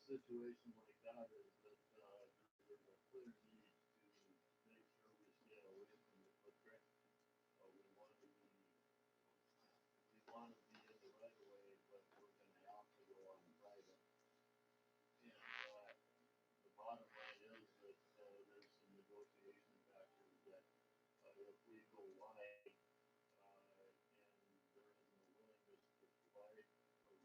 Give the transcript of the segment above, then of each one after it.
situation like that is that there's a clear need to make sure we stay away from the footprint. We want to be in the right of way, but we're going to have to go on private. And the bottom line is that there's some negotiation factors that if we go wide and there isn't a willingness to provide a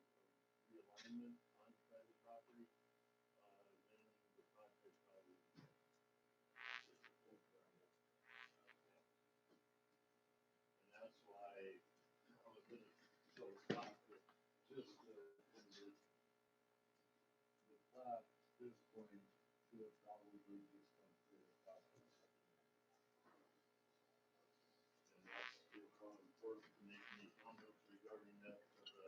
realignment on private property, then the project probably and that's why I was going to so stop with just the plat at this point should probably just come through the top of the second. And that's important to make any comments regarding that to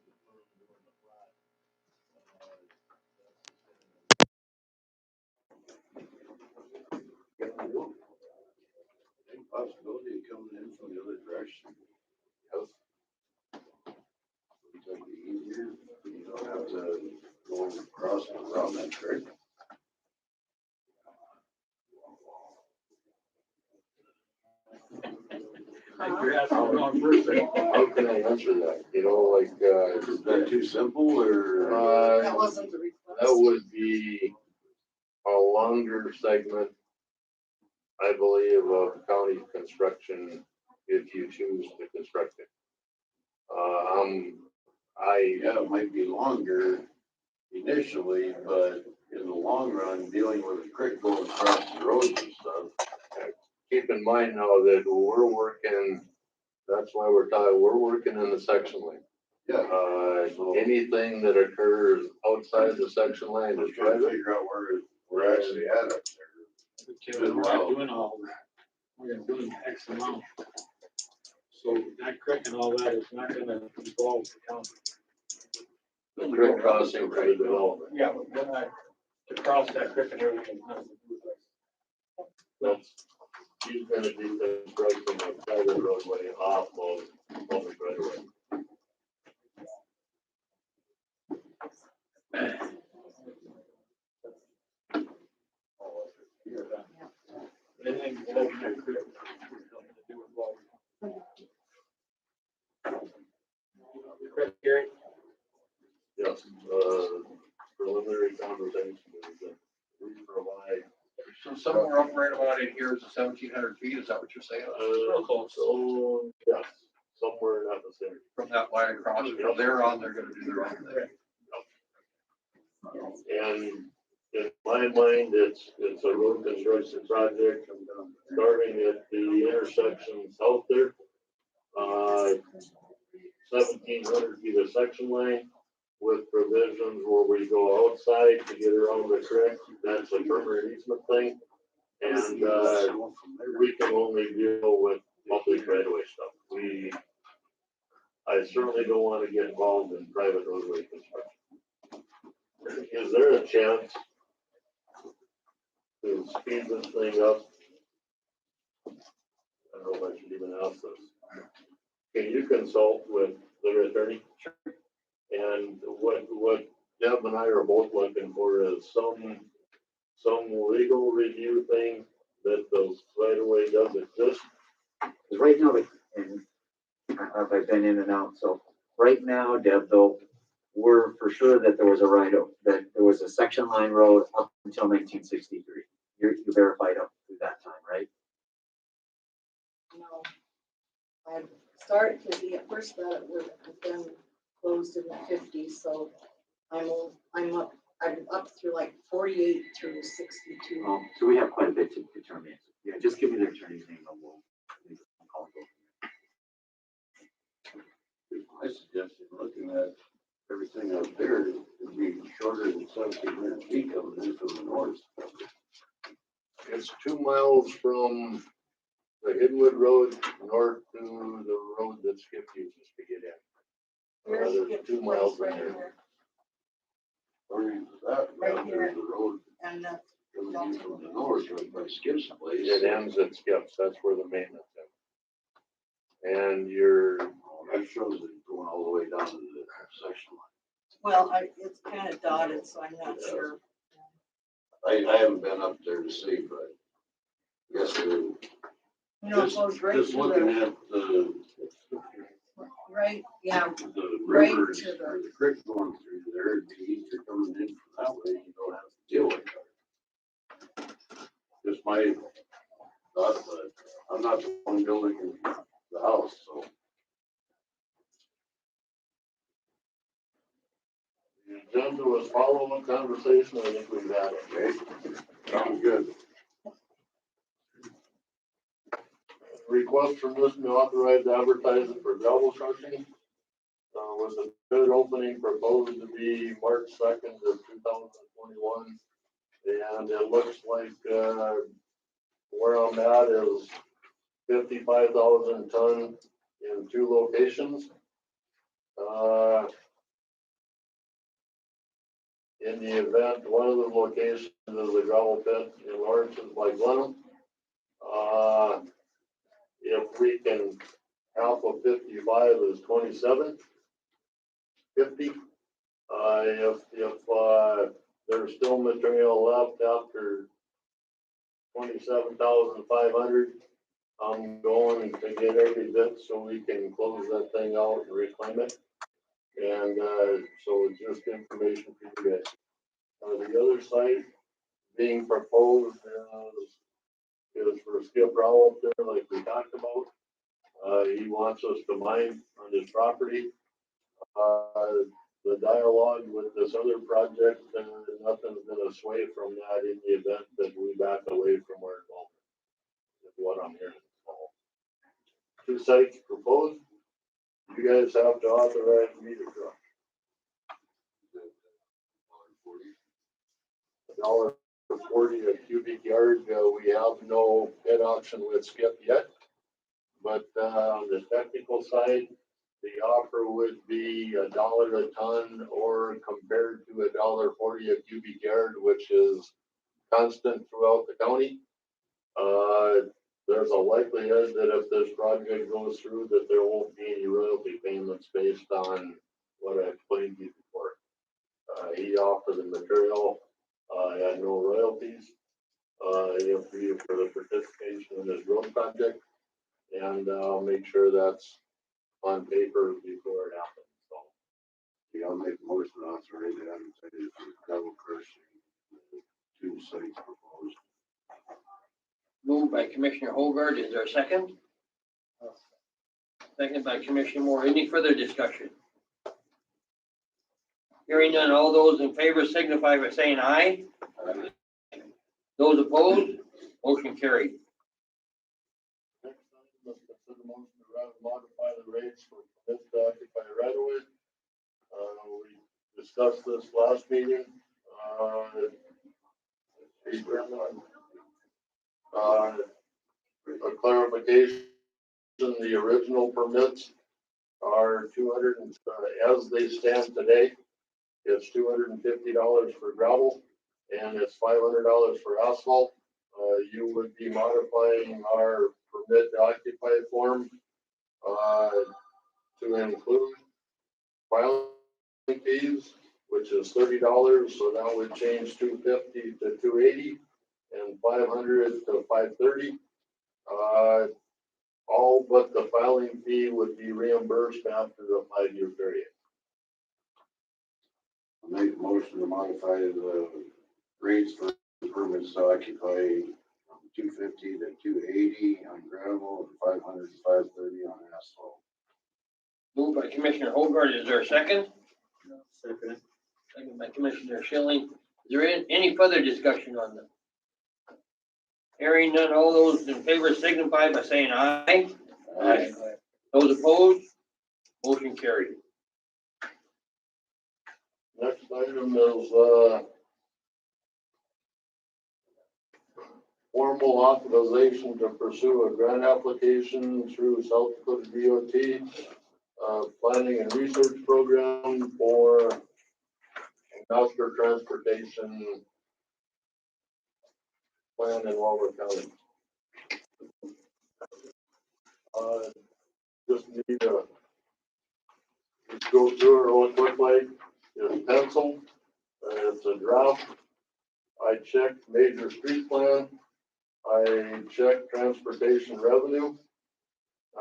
the firm doing the plat. That's the standard. Any possibility of coming in from the other direction? Yes. It's gonna be easier. You don't have to go across and around that creek. You're asking the wrong person. How can I answer that? You know, like, is that too simple or? That wasn't the request. That would be a longer segment, I believe, of county construction if you choose to construct it. Yeah, it might be longer initially, but in the long run, dealing with a creek going across the roads and stuff. keep in mind now that we're working, that's why we're working in the section line. Yeah. Anything that occurs outside the section line is Trying to private. figure out where we're actually at up there. Kevin, we're not doing all that. We're doing X amount. So that creek and all that is not gonna involve the county. The creek crossing for the development. Yeah, but we're not, to cross that creek and everything, has nothing to do with us. That's, he's gonna be constructing a private roadway off of public right of way. Anything involving that creek, has nothing to do with water. Correct, Gary? Yes, preliminary conversation is that we provide. So somewhere up right about in here is the 1,700 feet, is that what you're saying? Real close. So, yes, somewhere in that vicinity. From that line across, from there on, they're gonna do their own thing. And in my mind, it's a road construction project, starting at the intersection south there. 1,700 feet of section line with provisions where we go outside to get around the creek. That's a permanent easement thing. And, we can only deal with public right of way stuff. I certainly don't want to get involved in private roadway construction. Is there a chance to speed this thing up? I don't know if I should even ask this. Can you consult with their attorney? And what Deb and I are both looking for is some legal review thing that the right of way does exist. Because right now, and I've been in and out, so right now, Deb, though, we're for sure that there was that there was a section line road up until 1963. You verified up through that time, right? No. I started, because the first that it would have been closed in the 50s, so I'm up through like 48 through 62. So we have quite a bit to determine. Yeah, just give me the attorney's name and we'll make a phone call. I suggested looking at everything out there would be shorter than 1,700 feet coming in from the north. It's 2 miles from the Hiddenwood Road north to the road that Skip uses to get in. Where's There's Skip's 2 miles place? in Right there. here. Or is that Right down here. there, the road And that's coming in from the north, right by Skip's place. It ends at Skip's, that's where the maintenance is. And you're, That shows it going all the way down to the section Well, it's kind of dotted, so I'm not sure. line. I haven't been up there to see, but yes, You know, it goes right just to looking the, at the right, yeah, the Right rivers to the- or the creek going through there, it'd be easier coming in from that way, you don't have to deal with it. Just my thought, but I'm not the one building the house, so. The agenda was follow-up conversation, I think we've had it. Okay, sounds good. Request from this to authorize advertising for gravel crushing. With the bid opening proposed to be March 2nd of 2021. And it looks like, where I'm at is 55,000 ton in 2 locations. In the event, one of the locations is a gravel pit in Lawrence's by Glenham. If we can, half of 55 is 27.50. If there's still material left after 27,500, I'm going to get every bit so we can close that thing out and reclaim it. And so it's just information for you guys. The other site being proposed is for Skip Rowell up there, like we talked about. He wants us to mine on his property. The dialogue with this other project, nothing's gonna sway from that in the event that we back away from our involvement. Is what I'm hearing. 2 sites proposed. You guys have to authorize me to crush. $1.40 a cubic yard. We have no bid option with Skip yet. But on the technical side, the offer would be $1 a ton, or compared to $1.40 a cubic yard, which is constant throughout the county. There's a likelihood that if this project goes through, that there won't be any royalty payments based on what I explained to you before. He offered the material, had no royalties, for the participation in this road project, and I'll make sure that's on paper before it happens. So, Yeah, I'll make most of the authorized advertising for gravel crushing, 2 sites proposed. Moved by Commissioner Hogard, is there a second? Second by Commissioner Moore, any further discussion? Hearing none, all those in favor signify by saying aye. Those opposed, motion carried. next item, let's consider motion to modify the rates for permits to occupy right of way. We discussed this last meeting. A clarification, the original permits are 200, as they stand today, it's $250 for gravel and it's $500 for asphalt. You would be modifying our permit to occupy form to include filing fees, which is $30, so that would change 250 to 280 and 500 to 530. All but the filing fee would be reimbursed after the 5-year period. I'll make a motion to modify the rates for permits to occupy from 250 to 280 on gravel and 500 to 530 on asphalt. Moved by Commissioner Hogard, is there a second? Second. Second by Commissioner Schilling. Is there any further discussion on them? Hearing none, all those in favor signify by saying aye. Aye. Those opposed, motion carried. Next item is formal authorization to pursue a grant application through South Dakota DOT planning and research program for industrial transportation plan in Walworth County. Just need a Let's go through it real quickly. It's pencil, it's a draft. I checked major street plan. I checked transportation revenue.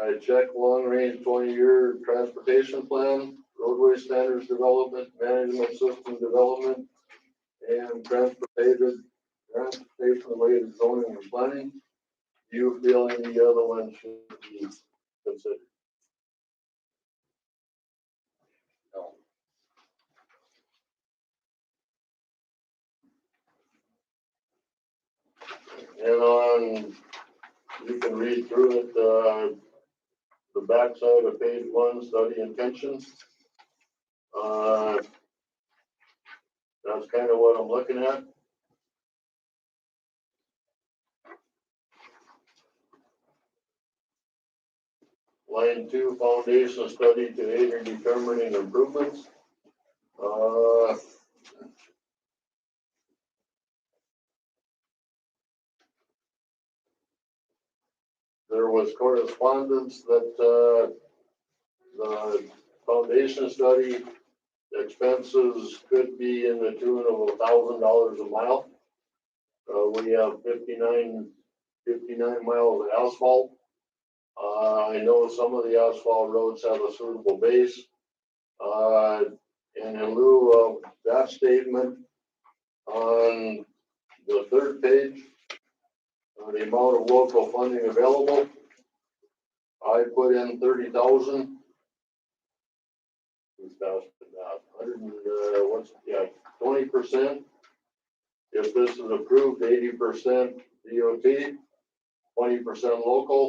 I checked long-range 20-year transportation plan, roadway standards development, management system development, and transportation related zoning and planning. Do you feel any other one should be considered? No. And on, you can read through it, the backside of page 1, study intentions. That's kind of what I'm looking at. Line 2, foundation study to aid in determining improvements. There was correspondence that the foundation study expenses could be in the tune of $1,000 a mile. We have 59 miles of asphalt. I know some of the asphalt roads have a suitable base. And in lieu of that statement, on the 3rd page, the amount of local funding available, I put in 30,000. 20%. If this is approved, 80% DOT, 20% local.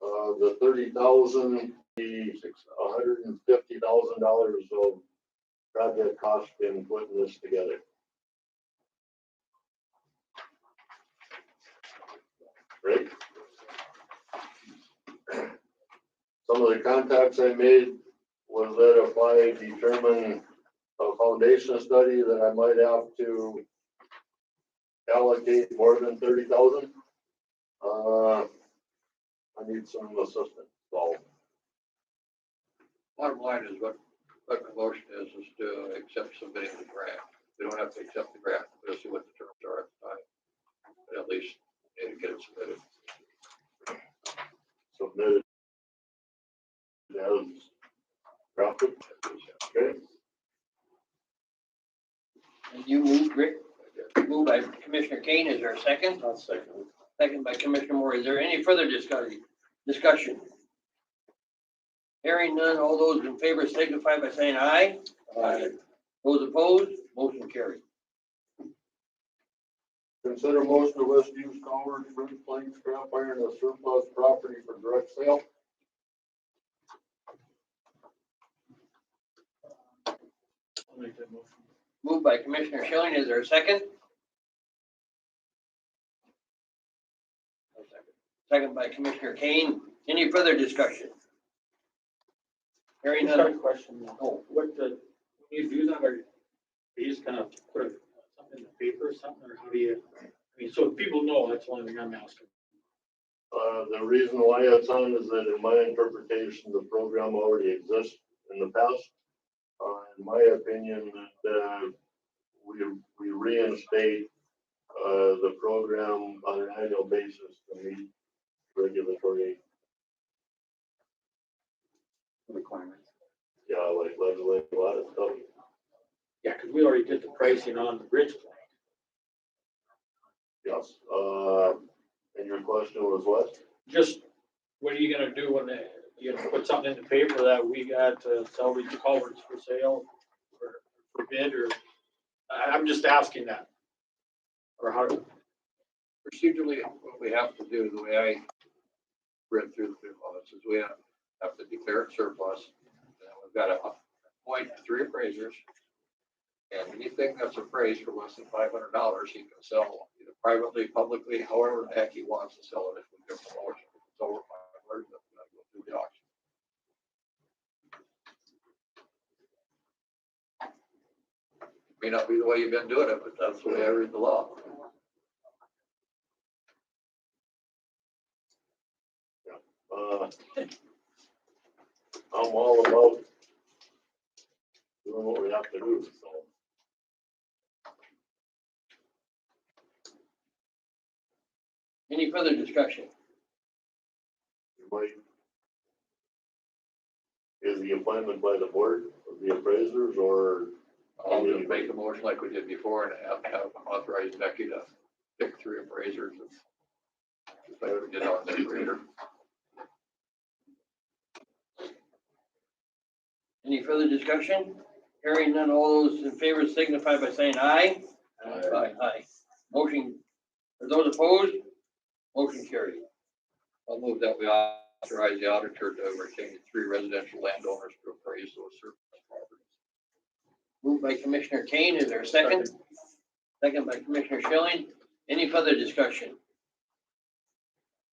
The 30,000, the $150,000 of project cost in putting this together. Right? Some of the contacts I made was that if I determine a foundation study that I might have to allocate more than 30,000, I need some assistance. So Bottom line is what the motion is to accept submitting the grant. We don't have to accept the grant, we'll see what the terms are at the time. But at least need to get it submitted. submitted as drafted. Okay. And you moved, Rick? Moved by Commissioner Kane, is there a second? I'll second. Second by Commissioner Moore, is there any further discussion? Hearing none, all those in favor signify by saying aye. Aye. Those opposed, motion carried. Consider most of West use Colbert, fruit plates, scrap iron, as surplus property for direct sale. I'll make that motion. Moved by Commissioner Schilling, is there a second? Second by Commissioner Kane, any further discussion? Hearing Just got a none, question. Oh. When you do that, are you just gonna put something in the paper or something, or how do you, I mean, so people know, that's the only thing I'm asking. The reason why it's on is that in my interpretation, the program already exists in the past. In my opinion, that we reinstate the program on an annual basis to meet regulatory, Requirements. yeah, like legislate a lot of stuff. Yeah, because we already did the pricing on the bridge plan. Yes, and your question was what? Just, what are you gonna do when you gonna put something in the paper that we got salvage culverts for sale or for bid, or, I'm just asking that. Or how, Procedurally, what we have to do, the way I read through the bid laws, is we have to declare it surplus. And we've got to appoint 3 appraisers. And anything that's appraised for less than $500, he can sell either privately, publicly, however the heck he wants to sell it if we give him a motion. If it's over 500, then we gotta go through the auction. May not be the way you've been doing it, but that's the way I read the law. I'm all about doing what we have to do, so. Any further discussion? Might, is the appointment by the board of the appraisers, or? I'll just make a motion like we did before and have authorize Becky to pick 3 appraisers. Just like we did on the grader. Any further discussion? Hearing none, all those in favor signify by saying aye. Aye. Aye. Motion, for those opposed, motion carried. I'll move that we authorize the auditor to retain 3 residential landowners to appraise those surplus properties. Moved by Commissioner Kane, is there a second? Second by Commissioner Schilling. Any further discussion?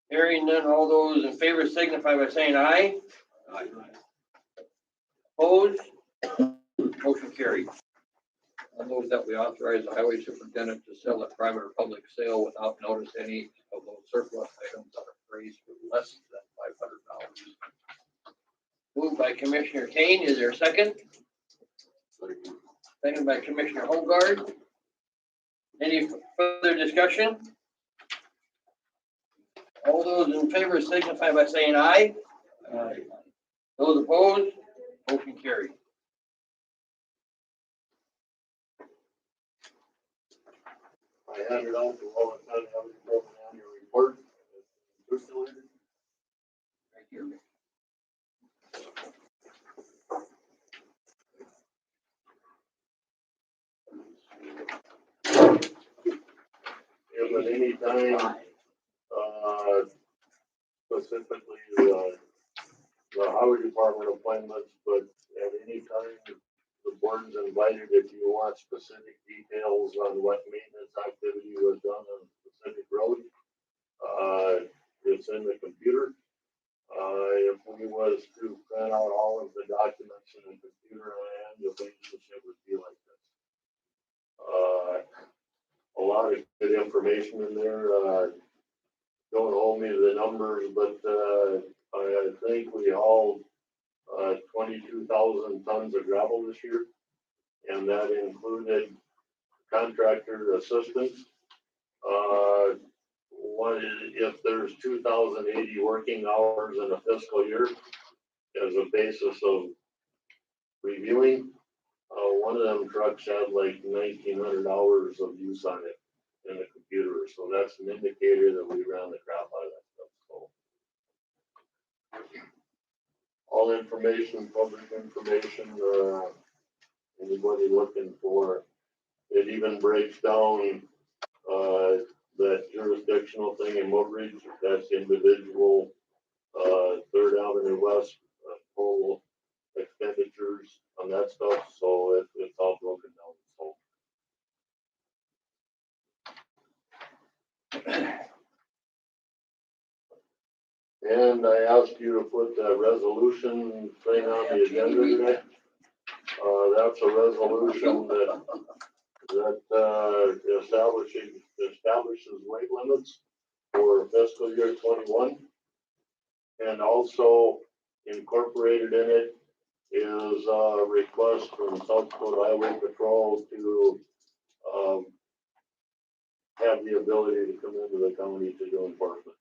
Hearing none, all those in favor signify by saying aye. Aye. Opposed? Motion carried. I'll move that we authorize the highway superintendent to sell at private or public sale without notice any of those surplus items that are appraised for less than $500. Moved by Commissioner Kane, is there a second? Second by Commissioner Hogard. Any further discussion? All those in favor signify by saying aye. Aye. Those opposed, motion carried. I handed out the Walworth County Housing Program annual report. Circulated. Right here. If at any time, specifically the highway department appointments, but at any time, the board's invited if you want specific details on what maintenance activity was done on a specific road. It's in the computer. If we was to print out all of the documents in the computer and the relationship would be like this. A lot of good information in there. Don't hold me to the numbers, but I think we hauled 22,000 tons of gravel this year, and that included contractor assistance. One is if there's 2,080 working hours in a fiscal year as a basis of reviewing, one of them trucks had like 1,900 hours of use on it in the computer, so that's an indicator that we ran the crap out of that stuff. So all information, public information, anybody looking for, it even breaks down that jurisdictional thing in Mobridge, that's individual, 3rd Avenue West, total expenditures on that stuff, so it's all broken down. So. And I asked you to put the resolution thing on the agenda today. That's a resolution that establishes weight limits for fiscal year 21. And also incorporated in it is a request from South Dakota Highway Patrol to have the ability to come into the county to do enforcement.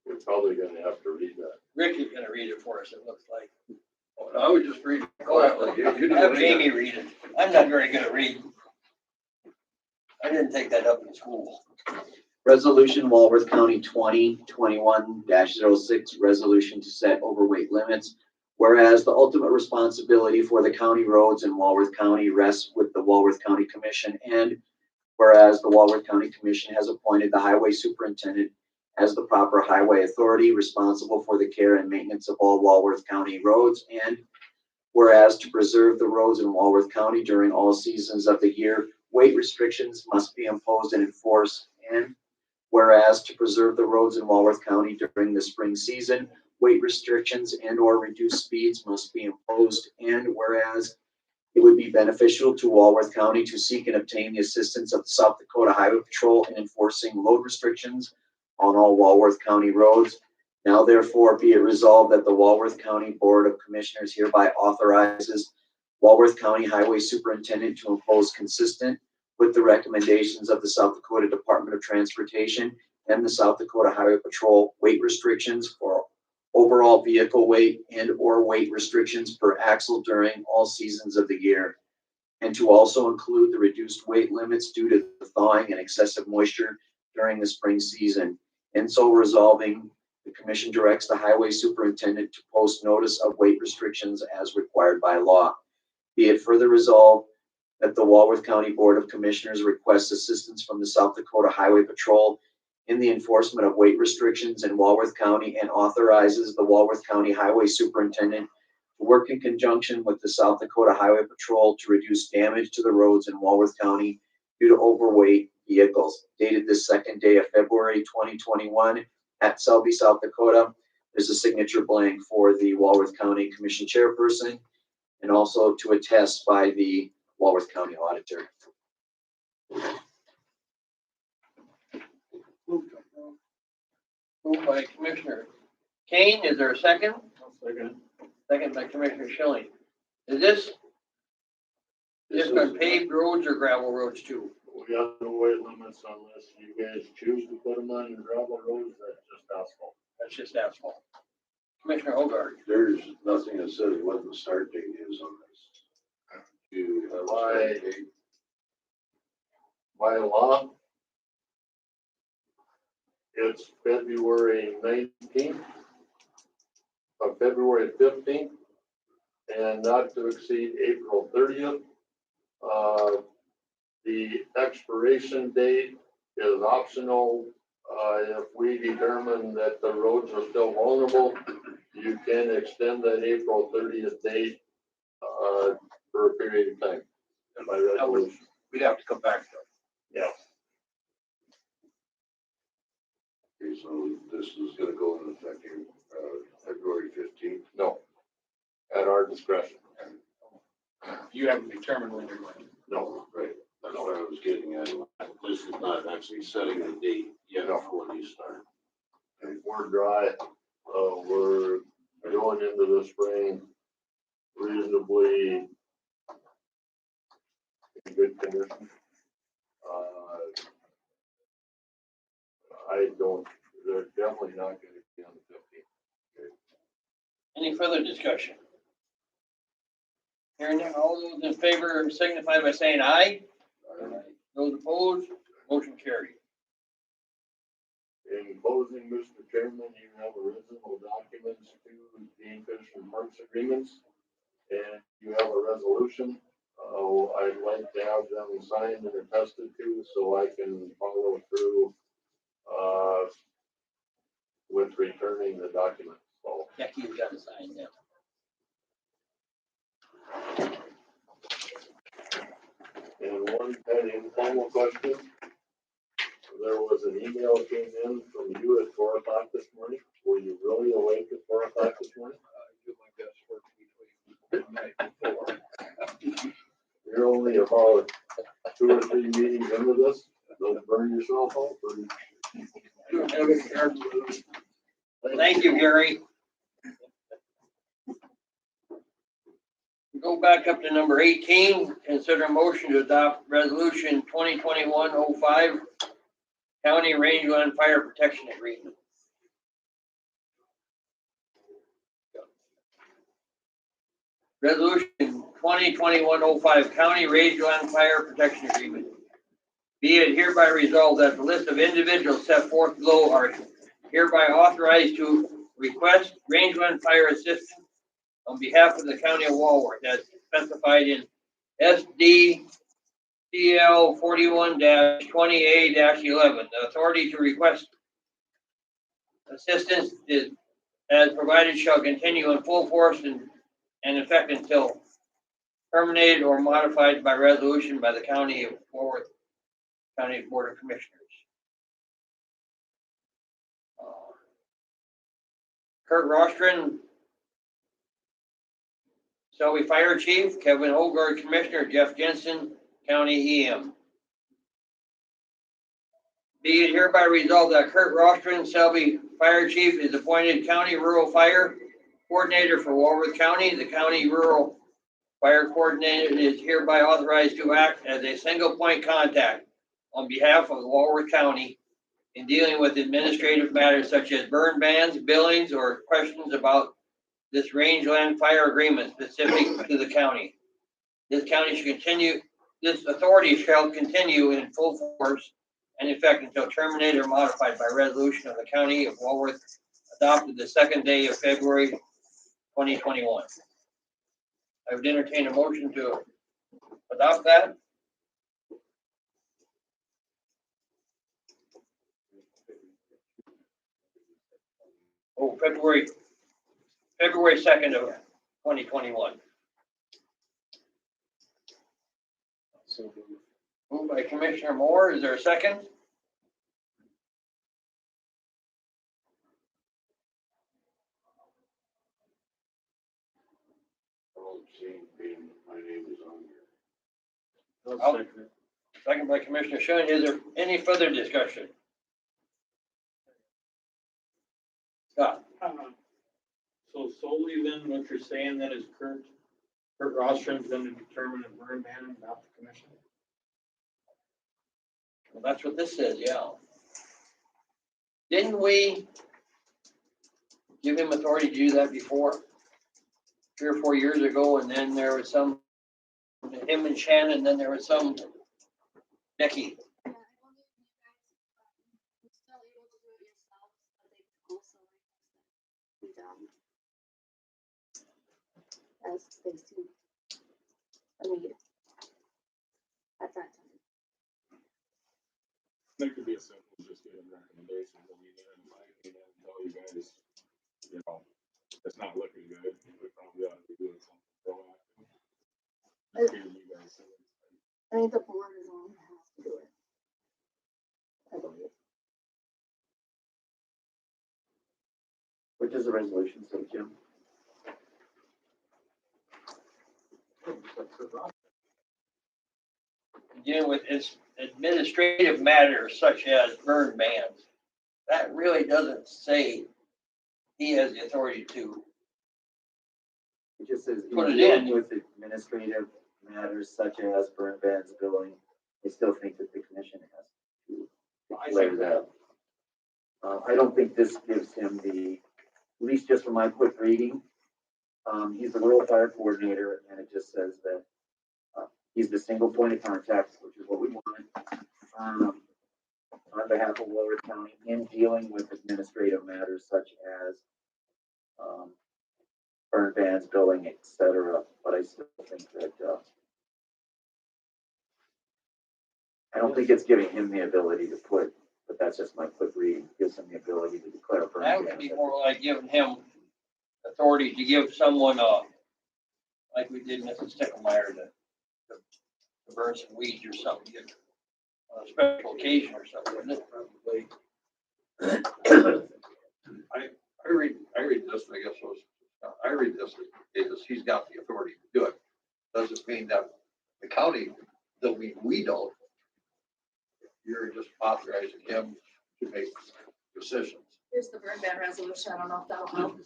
You're probably gonna have to read that. Rick is gonna read it for us, it looks like. I was just reading quietly. You Have Amy read it. I'm not very good at reading. I didn't take that up in school. Resolution Walworth County 2021-06, resolution to set overweight limits. Whereas the ultimate responsibility for the county roads in Walworth County rests with the Walworth County Commission, and whereas the Walworth County Commission has appointed the highway superintendent as the proper highway authority responsible for the care and maintenance of all Walworth County roads, and whereas to preserve the roads in Walworth County during all seasons of the year, weight restrictions must be imposed and enforced, and whereas to preserve the roads in Walworth County during the spring season, weight restrictions and or reduced speeds must be imposed, and whereas it would be beneficial to Walworth County to seek and obtain the assistance of the South Dakota Highway Patrol in enforcing load restrictions on all Walworth County roads. Now therefore be it resolved that the Walworth County Board of Commissioners hereby authorizes Walworth County Highway Superintendent to impose consistent with the recommendations of the South Dakota Department of Transportation and the South Dakota Highway Patrol weight restrictions for overall vehicle weight and or weight restrictions per axle during all seasons of the year, and to also include the reduced weight limits due to the thawing and excessive moisture during the spring season. And so resolving, the commission directs the highway superintendent to post notice of weight restrictions as required by law. Be it further resolved that the Walworth County Board of Commissioners requests assistance from the South Dakota Highway Patrol in the enforcement of weight restrictions in Walworth County and authorizes the Walworth County Highway Superintendent to work in conjunction with the South Dakota Highway Patrol to reduce damage to the roads in Walworth County due to overweight vehicles. Dated this second day of February 2021 at Selby, South Dakota. There's a signature blank for the Walworth County Commission chairperson and also to attest by the Walworth County auditor. Moved by Commissioner Kane, is there a second? Second. Second by Commissioner Schilling. Is this just on paved roads or gravel roads too? We have no weight limits unless you guys choose to put them on gravel roads, that's just asphalt. That's just asphalt. Commissioner Hogard. There's nothing that says what the start date is on this. You have a start date. By law, it's February 19th, February 15th, and not to exceed April 30th. The expiration date is optional. If we determine that the roads are still vulnerable, you can extend that April 30th date for a period of time. By resolution. We'd have to come back to Yeah. Okay, so this is gonna go into effect here, February 15th. No, at our discretion. You haven't determined when you're going. No, Right, that's what I was getting at. This is not actually setting a date yet for when you start. if we're dry, we're going into the spring reasonably in good condition. They're definitely not gonna be on the 15th. Any further discussion? Hearing none, all those in favor signify by saying aye. Those opposed, motion carried. In closing, Mr. Chairman, you have original documents to the Fish and Parks agreements, and you have a resolution. I'd like to have them signed and attested to so I can follow through with returning the documents. So, Becky's got to sign them. and one informal question. There was an email came in from you at 4 o'clock this morning. Were you really awake at 4 o'clock this morning? do my best work between the night before. You're only about 2 or 3 meetings into this. Don't burn yourself out. Thank you, Gary. Go back up to number 18, consider a motion to adopt resolution 2021-05, County Rangeland Fire Protection Agreement. Resolution 2021-05, County Rangeland Fire Protection Agreement. Be it hereby resolved that the list of individuals set forth below are hereby authorized to request rangeland fire assistance on behalf of the County of Walworth as specified in SDCL 41-20A-11. The authority to request assistance is as provided shall continue in full force and effect until terminated or modified by resolution by the County of Walworth County Board of Commissioners. Kurt Rostron, Selby Fire Chief, Kevin Hogard, Commissioner, Jeff Jensen, County EM. Be it hereby resolved that Kurt Rostron, Selby Fire Chief, is appointed County Rural Fire Coordinator for Walworth County. The County Rural Fire Coordinator is hereby authorized to act as a single point contact on behalf of Walworth County in dealing with administrative matters such as burn bans, billings, or questions about this rangeland fire agreement specific to the county. This authority shall continue in full force and effect until terminated or modified by resolution of the County of Walworth adopted the second day of February 2021. I would entertain a motion to adopt that. Oh, February 2nd of 2021. So, Moved by Commissioner Moore. Is there a second? All same being, my name is on here. I'll second it. Second by Commissioner Schoen. Is there any further discussion? Scott? So solely then what you're saying then is Kurt Rostron's gonna determine a burn ban, not the commission? Well, that's what this says, yeah. Didn't we give him authority to do that before? 3 or 4 years ago, and then there was some, him and Shannon, then there was some, Becky. Yeah, I believe you guys, you're still able to do it yourselves, but they also be done. As they see a need at that time. That could be as simple as just getting recommendations, I mean, and I can tell you guys, you know, it's not looking good, we probably ought to be doing something proactive. Just hearing you guys say it. I think the board is the one who has to do it. I believe. What does the resolution say, Jim? Dealing with its administrative matters such as burn bans. That really doesn't say he has the authority to. It just says, Put it dealing in. with administrative matters such as burn bans, billing, I still think that the commission has to I declare think that. I don't think this gives him the, at least just from my quick reading, he's the rural fire coordinator, and it just says that he's the single point of contact, which is what we wanted, on behalf of Walworth County in dealing with administrative matters such as burn bans, billing, et cetera. But I still think that I don't think it's giving him the ability to put, but that's just my quick reading, gives him the ability to declare burn That bans. would be more like giving him authority to give someone like we did Mrs. Sticklemeyer to burn some weeds or something, get on a special occasion or something, isn't it? Probably. I read this, I guess, I read this as he's got the authority to do it. Doesn't mean that the county, don't mean we don't. You're just authorizing him to make decisions. Here's the burn ban resolution. I don't know if that'll help.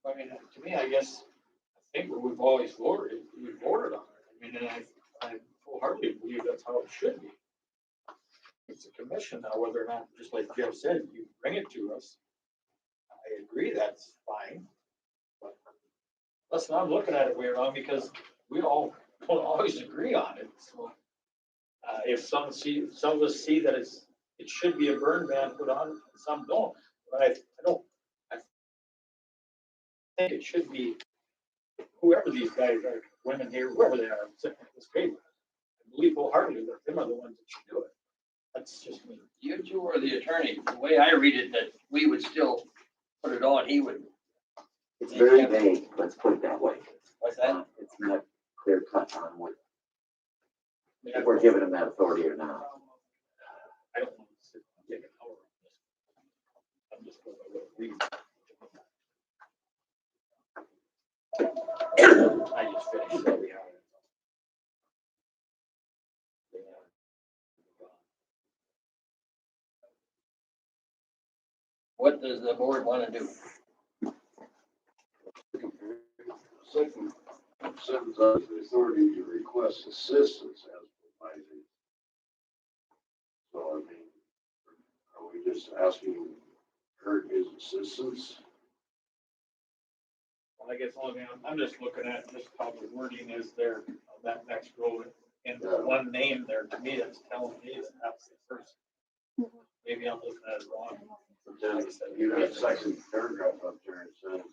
I mean, to me, I guess, I think what we've always voted, we voted on it. I mean, and I wholeheartedly believe that's how it should be. It's a commission now, whether or not, just like Jeff said, you bring it to us. I agree, that's fine. But let's not look at it way wrong, because we all don't always agree on it, so. If some of us see that it should be a burn ban put on, some don't, but I think it should be whoever these guys are, women here, whoever they are, sitting at this table. I believe wholeheartedly that them are the ones that should do it. That's just me. You two are the attorney. The way I read it, that we would still put it on, he would. It's very vague, let's put it that way. What's that? It's not clear cut on what, I mean, if we're giving him that authority or not. I don't want to sit and take an hour on this. I'm just going to read. What does the board want to do? Second sentence of the authority to request assistance as provided. So I mean, are we just asking her his assistance? Well, I guess I'm just looking at just how the wording is there on that next road. And the one name there, to me, that's telling me that that's the person. Maybe I'm looking at it wrong. But then you have a second paragraph up there, it says,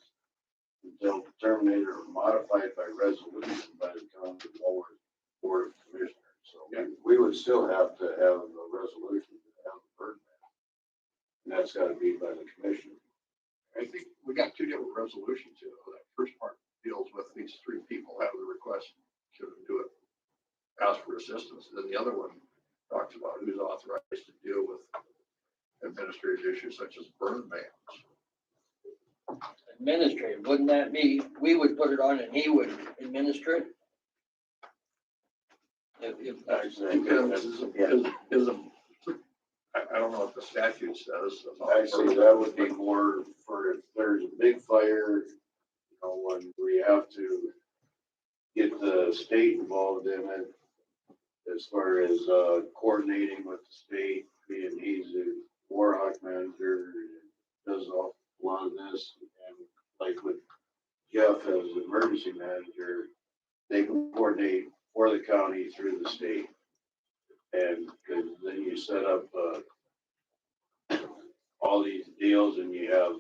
until terminated or modified by resolution by the county board of commissioners. So we would still have to have a resolution to have the burn ban. And that's gotta be by the commission. I think we got two different resolutions here. That first part deals with these three people have the request to do it, ask for assistance. Then the other one talks about who's authorized to deal with administrative issues such as burn bans. Administrative, wouldn't that be, we would put it on and he would administer it? If I don't know what the statute says. Actually, that would be more for if there's a big fire, you know, when we have to get the state involved in it, as far as coordinating with the state, being he's a Warhawk manager, does a lot of this, and like with Jeff as the emergency manager, they can coordinate for the county through the state. And cause then you set up all these deals and you have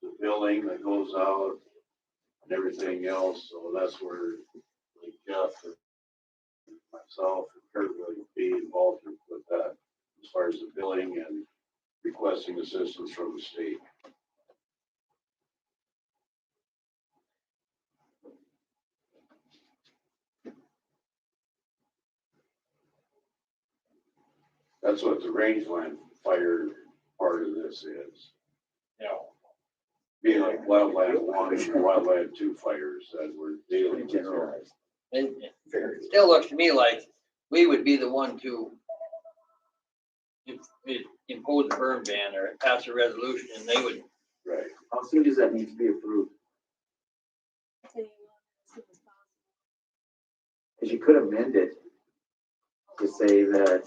the billing that goes out and everything else. So that's where like Jeff and myself and Kurt would be involved with that as far as the billing and requesting assistance from the state. That's what the rangeland fire part of this is. Yeah. Being like wildland 1 and wildland 2 fires that we're dealing with. Generalized. And it still looks to me like we would be the one to impose a burn ban or pass a resolution and they would. Right. How soon does that need to be approved? Say, as soon as possible. Because you could amend it to say that,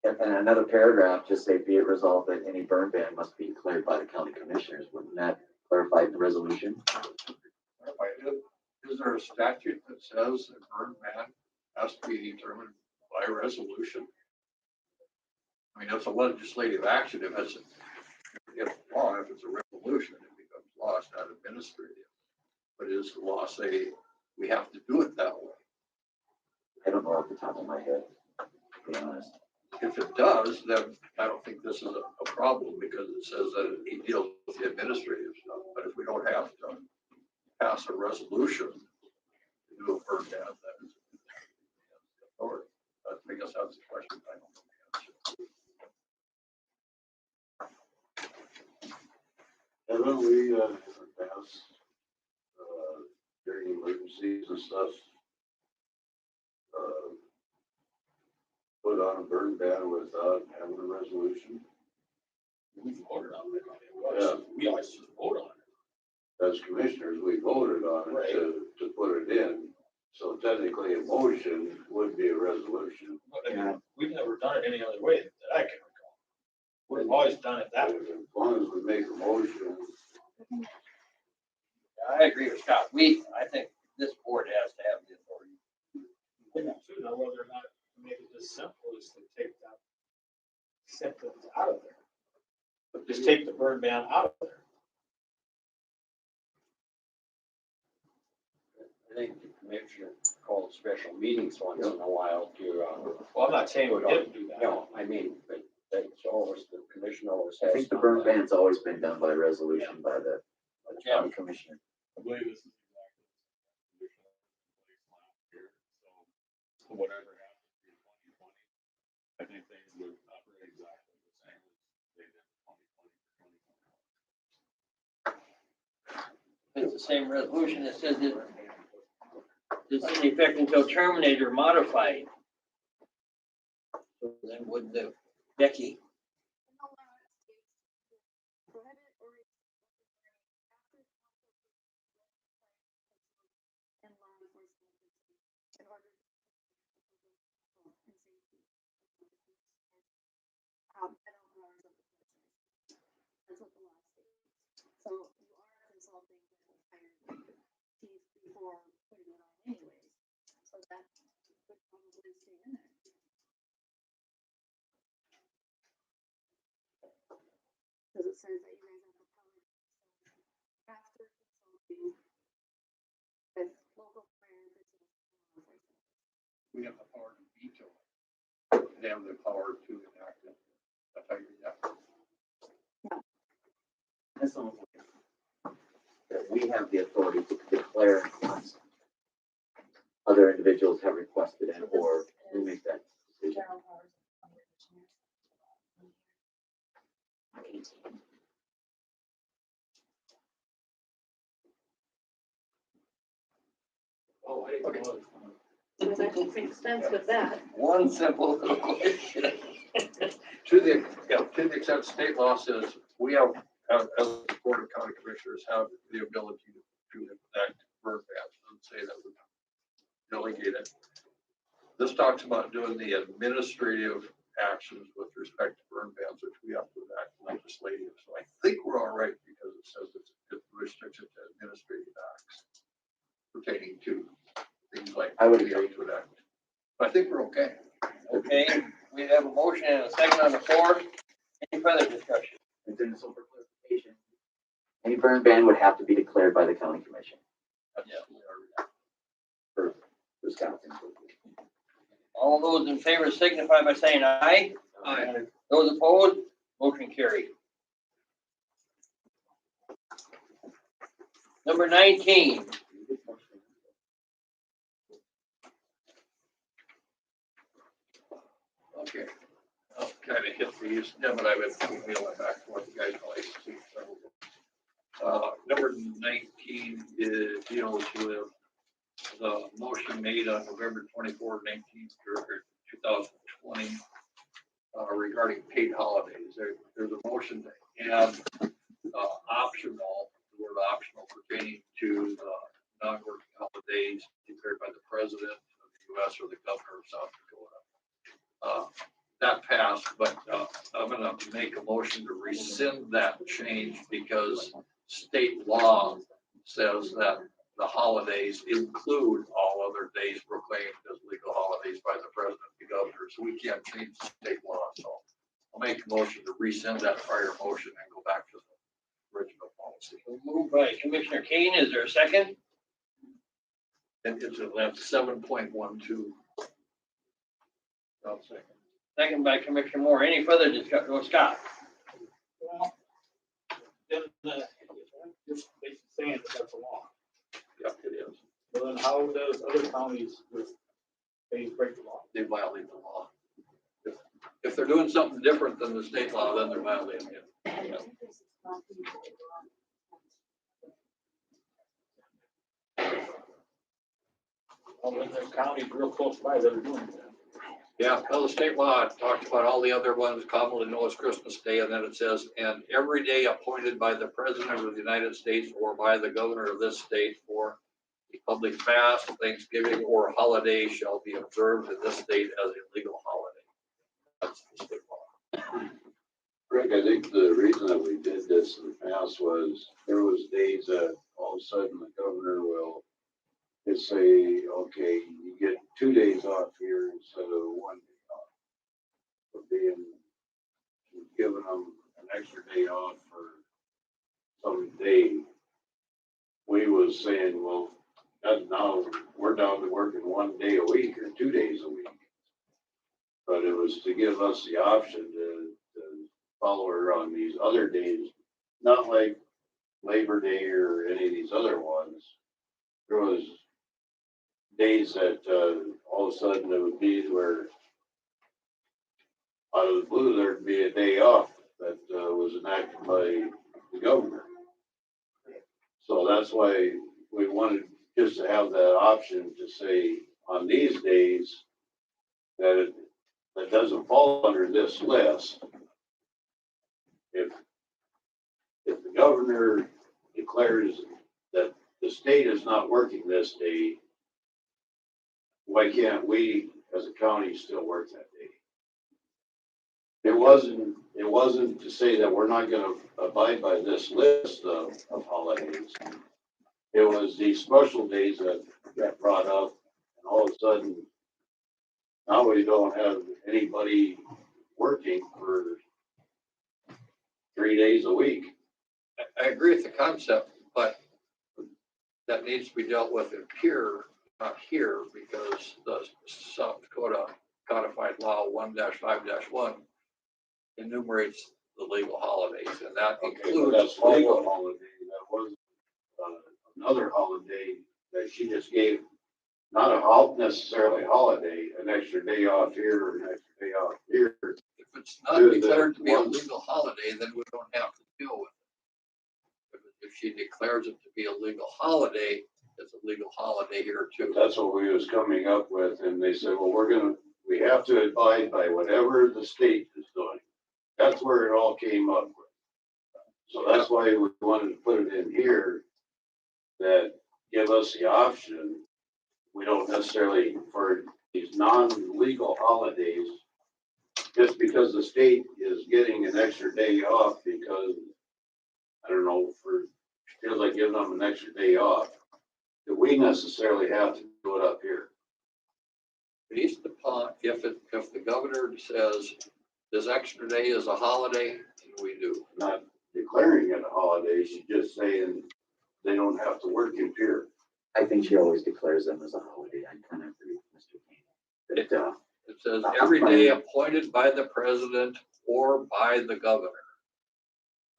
and another paragraph, just say, be it resolved that any burn ban must be declared by the county commissioners. Wouldn't that clarify the resolution? Is there a statute that says a burn ban has to be determined by resolution? I mean, it's a legislative action if it's law. If it's a resolution, it becomes law. It's not administrative. But is the law say we have to do it that way? I don't know off the top of my head, to be honest. If it does, then I don't think this is a problem because it says that he deals with the administrative stuff. But if we don't have to pass a resolution to do a burn ban, that is authority. I guess that's the question. I don't know the answer. Haven't we in the past, during emergencies and stuff, put on a burn ban without having a resolution? We voted on it. Yeah. We always just vote on it. As commissioners, we voted on it to put it in. So technically, a motion would be a resolution. But I mean, we've never done it any other way that I can recall. We've always done it that way. As long as we make a motion, I agree with Scott. I think this board has to have the authority. Too, now whether or not to make it as simple as to take that sentence out of there. But just take the burn ban out of there. I think the commissioner called special meetings once in a while to, Well, I'm not saying we didn't do that. no, I mean, but that's always, the commission always has. I think the done burn that. ban's always been done by resolution by the county commissioner. I believe this is exactly the same condition in place last year, so whatever happens in 2020, I think things would operate exactly the same as they did in 2020 for 2021. It's the same resolution that says it is in effect until terminated or modified. So then would the Becky, for putting it on anyways, so that would probably stay in there. Cause it says that you guys have the power to after consulting with local planners. We have the power to veto. They have the power to enact it. That's how you do that. That's almost like that we have the authority to declare once other individuals have requested it, or we make that decision. General powers of the commissioners. Oh, I didn't know. That makes sense with that. One simple little question. To the extent state law says we have, as the Board of County Commissioners, have the ability to enact burn bans and say that we delegate it. This talks about doing the administrative actions with respect to burn bans, which we have to enact legislative. So I think we're all right because it says it restricts it to administrative acts pertaining to things like. I would agree with that. But I think we're okay. Okay, we have a motion and a second on the floor. Any further discussion? And then so for clarification, any burn ban would have to be declared by the county commission for Wisconsin. All those in favor signify by saying aye. Aye. Those opposed, motion carried. Number 19, Okay. I'll kind of hit these, yeah, but I would wheel it back to what you guys like to see. Number 19 is deals with the motion made on November 24, 2020 regarding paid holidays. There's a motion to add optional, the word optional pertaining to the non-working holidays declared by the president of the U.S. or the governor of South Dakota. That passed, but I'm gonna make a motion to rescind that change because state law says that the holidays include all other days proclaimed as legal holidays by the president and the governor, so we can't change state law. So I'll make a motion to rescind that prior motion and go back to the original policy. moved by Commissioner Kane. Is there a second? And it's at 7.12. I'll second. Second by Commissioner Moore. Any further discussion? Oh, Scott. Well, then, just basically saying that that's a law. Yeah, it is. Well, then how does other counties with, they break the law? They violate the law. If they're doing something different than the state law, then they're violating it. Yeah. Well, then there's counties real close by that are doing that. Yeah, well, the state law talks about all the other ones commonly known as Christmas Day, and then it says, and every day appointed by the president of the United States or by the governor of this state for a public fast, Thanksgiving, or holiday shall be observed in this state as a legal holiday. That's the state law. Rick, I think the reason that we did this in the past was there was days that all of a sudden the governor will just say, okay, you get 2 days off here instead of 1 day off. For being, giving them an extra day off for some day. We was saying, well, now we're down to working 1 day a week or 2 days a week. But it was to give us the option to follow her on these other days, not like Labor Day or any of these other ones. There was days that all of a sudden it would be where out of the blue there'd be a day off that was enacted by the governor. So that's why we wanted just to have that option to say on these days that that doesn't fall under this list. If the governor declares that the state is not working this day, why can't we as a county still work that day? It wasn't to say that we're not gonna abide by this list of holidays. it was these special days that got brought up, and all of a sudden, now we don't have anybody working for 3 days a week. I agree with the concept, but that needs to be dealt with in here, not here, because the South Dakota Codified Law 1-5-1 enumerates the legal holidays, and that Okay, but includes that's all legal of them. holiday, that was, another holiday that she just gave, not necessarily holiday, an extra day off here, or an extra day off here. If it's not declared to be a legal holiday, then we don't have to deal with it. If she declares it to be a legal holiday, it's a legal holiday here too. That's what we was coming up with, and they said, well, we have to abide by whatever the state is doing. That's where it all came up with. So that's why we wanted to put it in here, that give us the option. We don't necessarily, for these non-legal holidays, just because the state is getting an extra day off because, I don't know, feels like giving them an extra day off, that we necessarily have to do it up here. Based upon, if the governor says this extra day is a holiday, then we do. Not declaring it a holiday, she's just saying they don't have to work in here. I think she always declares them as a holiday. I kind of agree with Mr. King. That, It says every day appointed by the president or by the governor.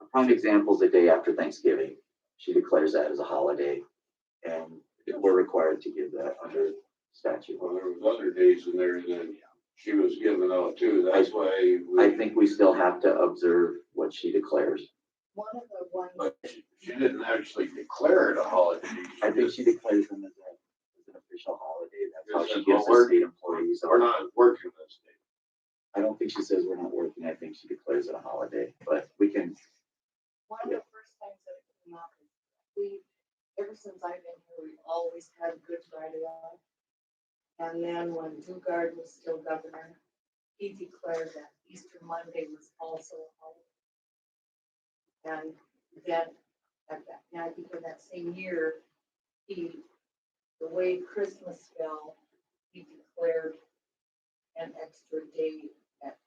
a prime example is the day after Thanksgiving. She declares that as a holiday, and we're required to give that under statute. Well, there was other days in there that she was giving out too. That's why I think we still have to observe what she declares. One of the ones, but she didn't actually declare it a holiday. I think she declares them as an official holiday. That's how she Yes, gives well, the state employees. We're not working this day. I don't think she says we're not working. I think she declares it a holiday, but we can, one of the first things that came up, ever since I've been here, we've always had Good Friday off. And then when Dugard was still governor, he declared that Easter Monday was also a holiday. And then I think in that same year, the way Christmas fell, he declared an extra day at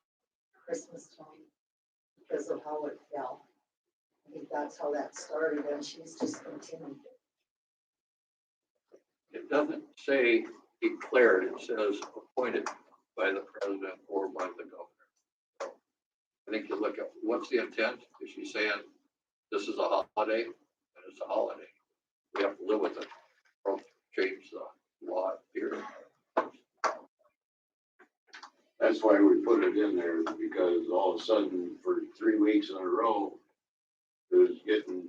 Christmas time because of how it fell. I think that's how that started, and she's just continued it. It doesn't say declared, it says appointed by the president or by the governor. So I think you look at what's the intent. Is she saying this is a holiday? And it's a holiday. We have to live with it. Or change the law here. That's why we put it in there, because all of a sudden, for 3 weeks in a row, it was getting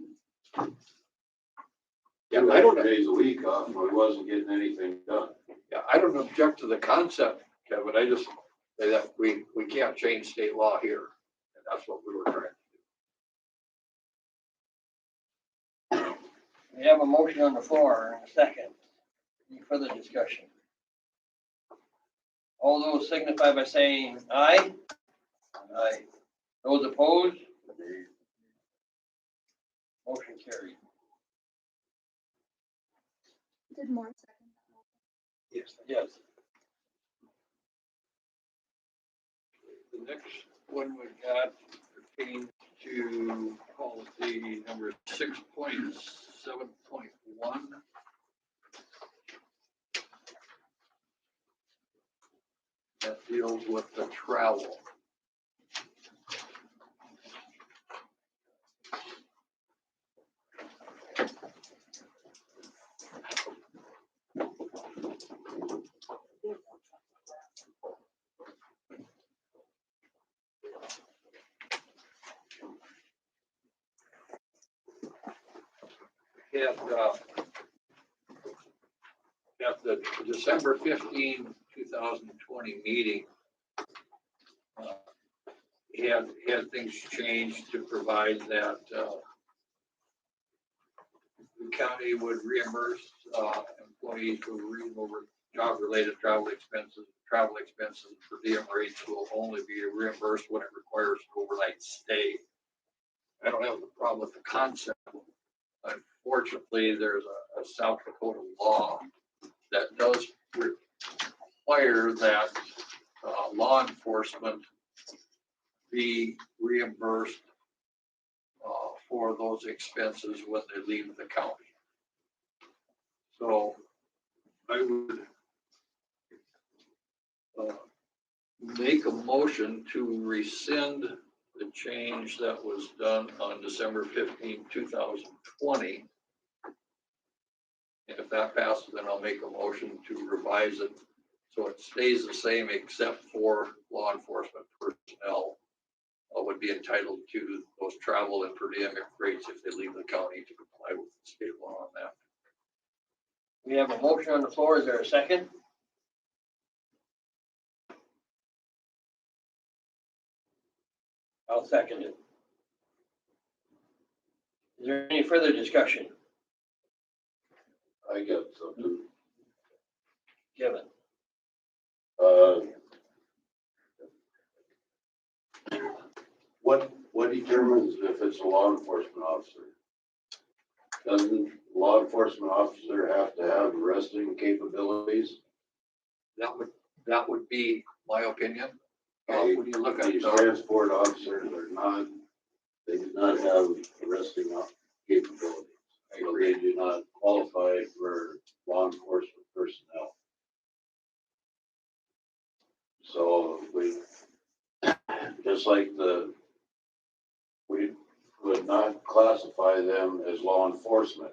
Yeah, 2 I don't know. days a week off, and we wasn't getting anything done. Yeah, I don't object to the concept, Kevin. I just say that we can't change state law here. And that's what we were trying to do. We have a motion on the floor and a second. Any further discussion? All those signify by saying aye. Aye. Those opposed? Motion carried. Did more second. Yes. The next one we got pertains to policy number 6.7.1. That deals with the travel. At the December 15, 2020 meeting, had things changed to provide that the county would reimburse employees who over job-related travel expenses per diem rates will only be reimbursed when it requires an overnight stay. I don't have a problem with the concept. unfortunately, there's a South Dakota law that does require that law enforcement be reimbursed for those expenses when they leave the county. So I would make a motion to rescind the change that was done on December 15, 2020. And if that passes, then I'll make a motion to revise it so it stays the same except for law enforcement personnel would be entitled to those travel and per diem rates if they leave the county to comply with the state law on that. We have a motion on the floor. Is there a second? I'll second it. Is there any further discussion? I got something. Kevin? What determines if it's a law enforcement officer? Doesn't law enforcement officer have to have arresting capabilities? That would be my opinion. When you look at These transport officers are not, they do not have arresting capabilities. So they do not qualify for law enforcement personnel. So we, just like we would not classify them as law enforcement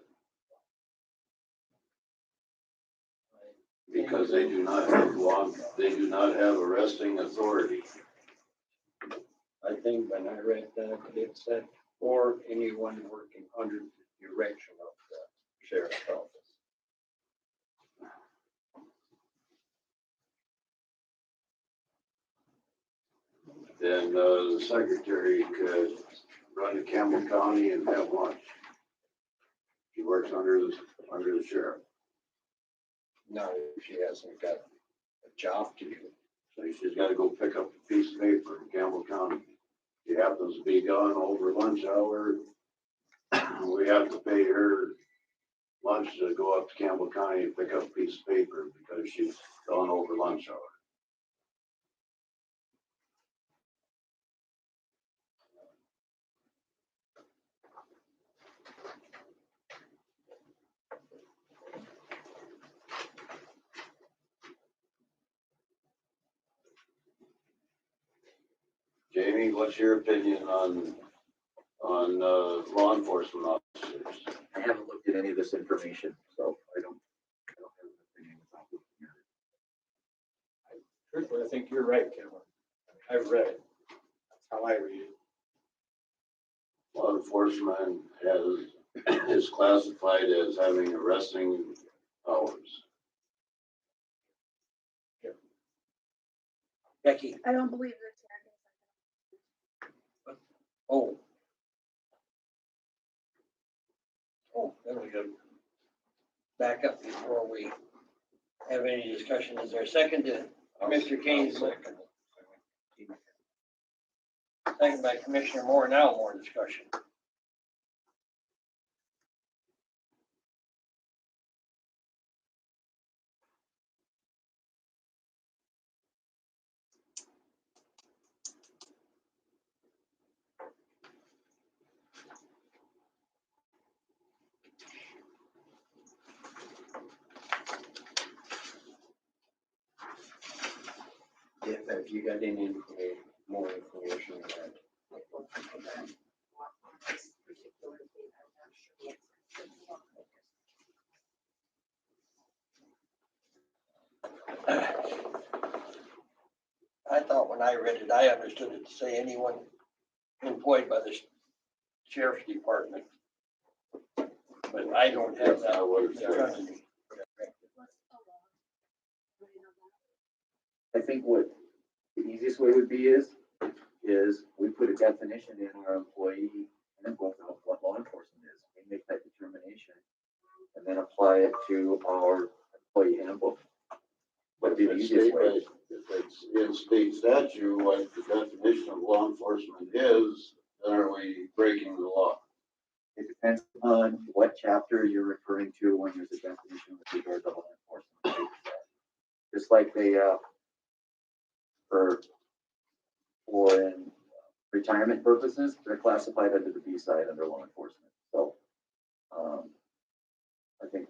because they do not have arresting authority. I think when I read that, it said, or anyone working under the direction of the sheriff's office. Then the secretary could run to Campbell County and have lunch. She works under the sheriff. Now, if she hasn't got a job to do. So she's got to go pick up a piece of paper in Campbell County. She happens to be gone over lunch hour. We have to pay her lunch to go up to Campbell County and pick up a piece of paper because she's gone over lunch hour. Jamie, what's your opinion on law enforcement officers? I haven't looked at any of this information, so I don't have an opinion without looking at it. Truthfully, I think you're right, Kevin. I've read it. That's how I read it. Law enforcement is classified as having arresting powers. Becky? I don't believe the Oh. Oh, then we go back up before we have any discussion. Is there a second to Mr. Kane's motion? Second by Commissioner Moore. Now more discussion. If you got any more information on that. I thought when I read it, I understood it to say anyone employed by the sheriff's department. But I don't have that. I think what the easiest way would be is we put a definition in our employee handbook of what law enforcement is. We make that determination and then apply it to our employee handbook. Would be the easiest way. If it's in state statute, what the definition of law enforcement is, then are we breaking the law? It depends on what chapter you're referring to when there's a definition with regard to law enforcement. Just like they, for in retirement purposes, they're classified under the B side under law enforcement. So, I think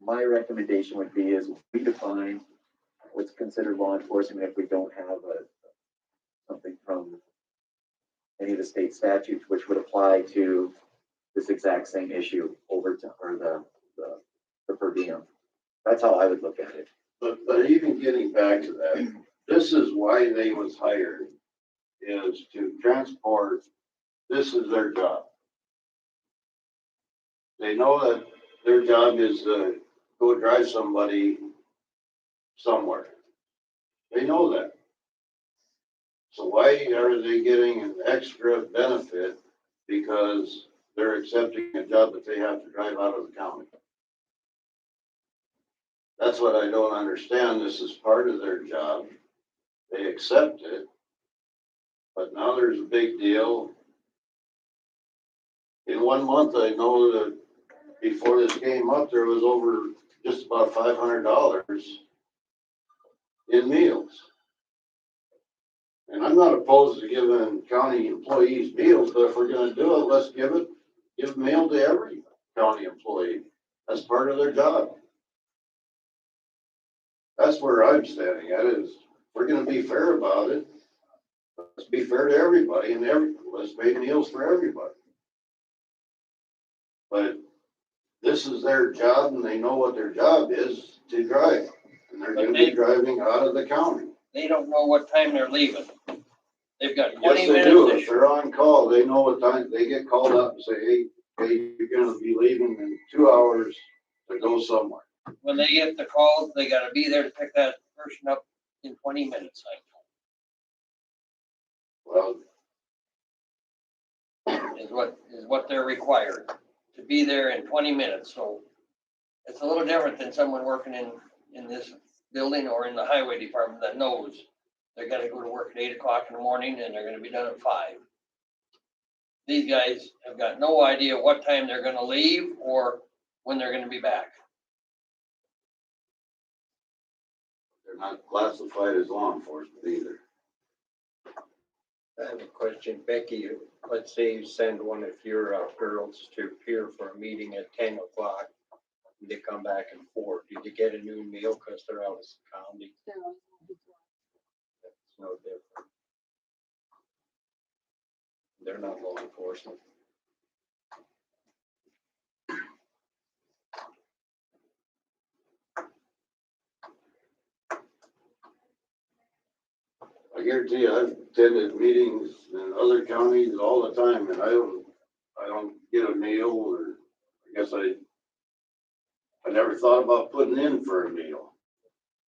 my recommendation would be is we define what's considered law enforcement if we don't have something from any of the state statutes, which would apply to this exact same issue or the per diem. That's how I would look at it. But even getting back to that, this is why they was hired, is to transport, this is their job. They know that their job is to go drive somebody somewhere. They know that. So why are they getting an extra benefit because they're accepting a job that they have to drive out of the county? That's what I don't understand. This is part of their job. They accept it. But now there's a big deal. In 1 month, I know that before this came up, there was over just about $500 in meals. And I'm not opposed to giving county employees meals, but if we're gonna do it, let's give meal to every county employee. That's part of their job. That's where I'm standing at is, we're gonna be fair about it. Let's be fair to everybody and let's make meals for everybody. But this is their job and they know what their job is to drive. And they're gonna be driving out of the county. They don't know what time they're leaving. They've got Yes, 20 they do. minutes. If they're on call, they know what time, they get called up and say, hey, you're gonna be leaving in 2 hours to go somewhere. When they get the call, they gotta be there to pick that person up in 20 minutes. Well, Is what they're required, to be there in 20 minutes. So it's a little different than someone working in this building or in the highway department that knows they're gonna go to work at 8 o'clock in the morning and they're gonna be done at 5. These guys have got no idea what time they're gonna leave or when they're gonna be back. they're not classified as law enforcement either. I have a question, Becky. Let's say you send one of your girls to appear for a meeting at 10 o'clock. They come back at 4. Did you get a noon meal because they're out of the county? No. It's no different. They're not law enforcement. I guarantee you, I've attended meetings in other counties all the time and I don't get a meal or I guess I never thought about putting in for a meal.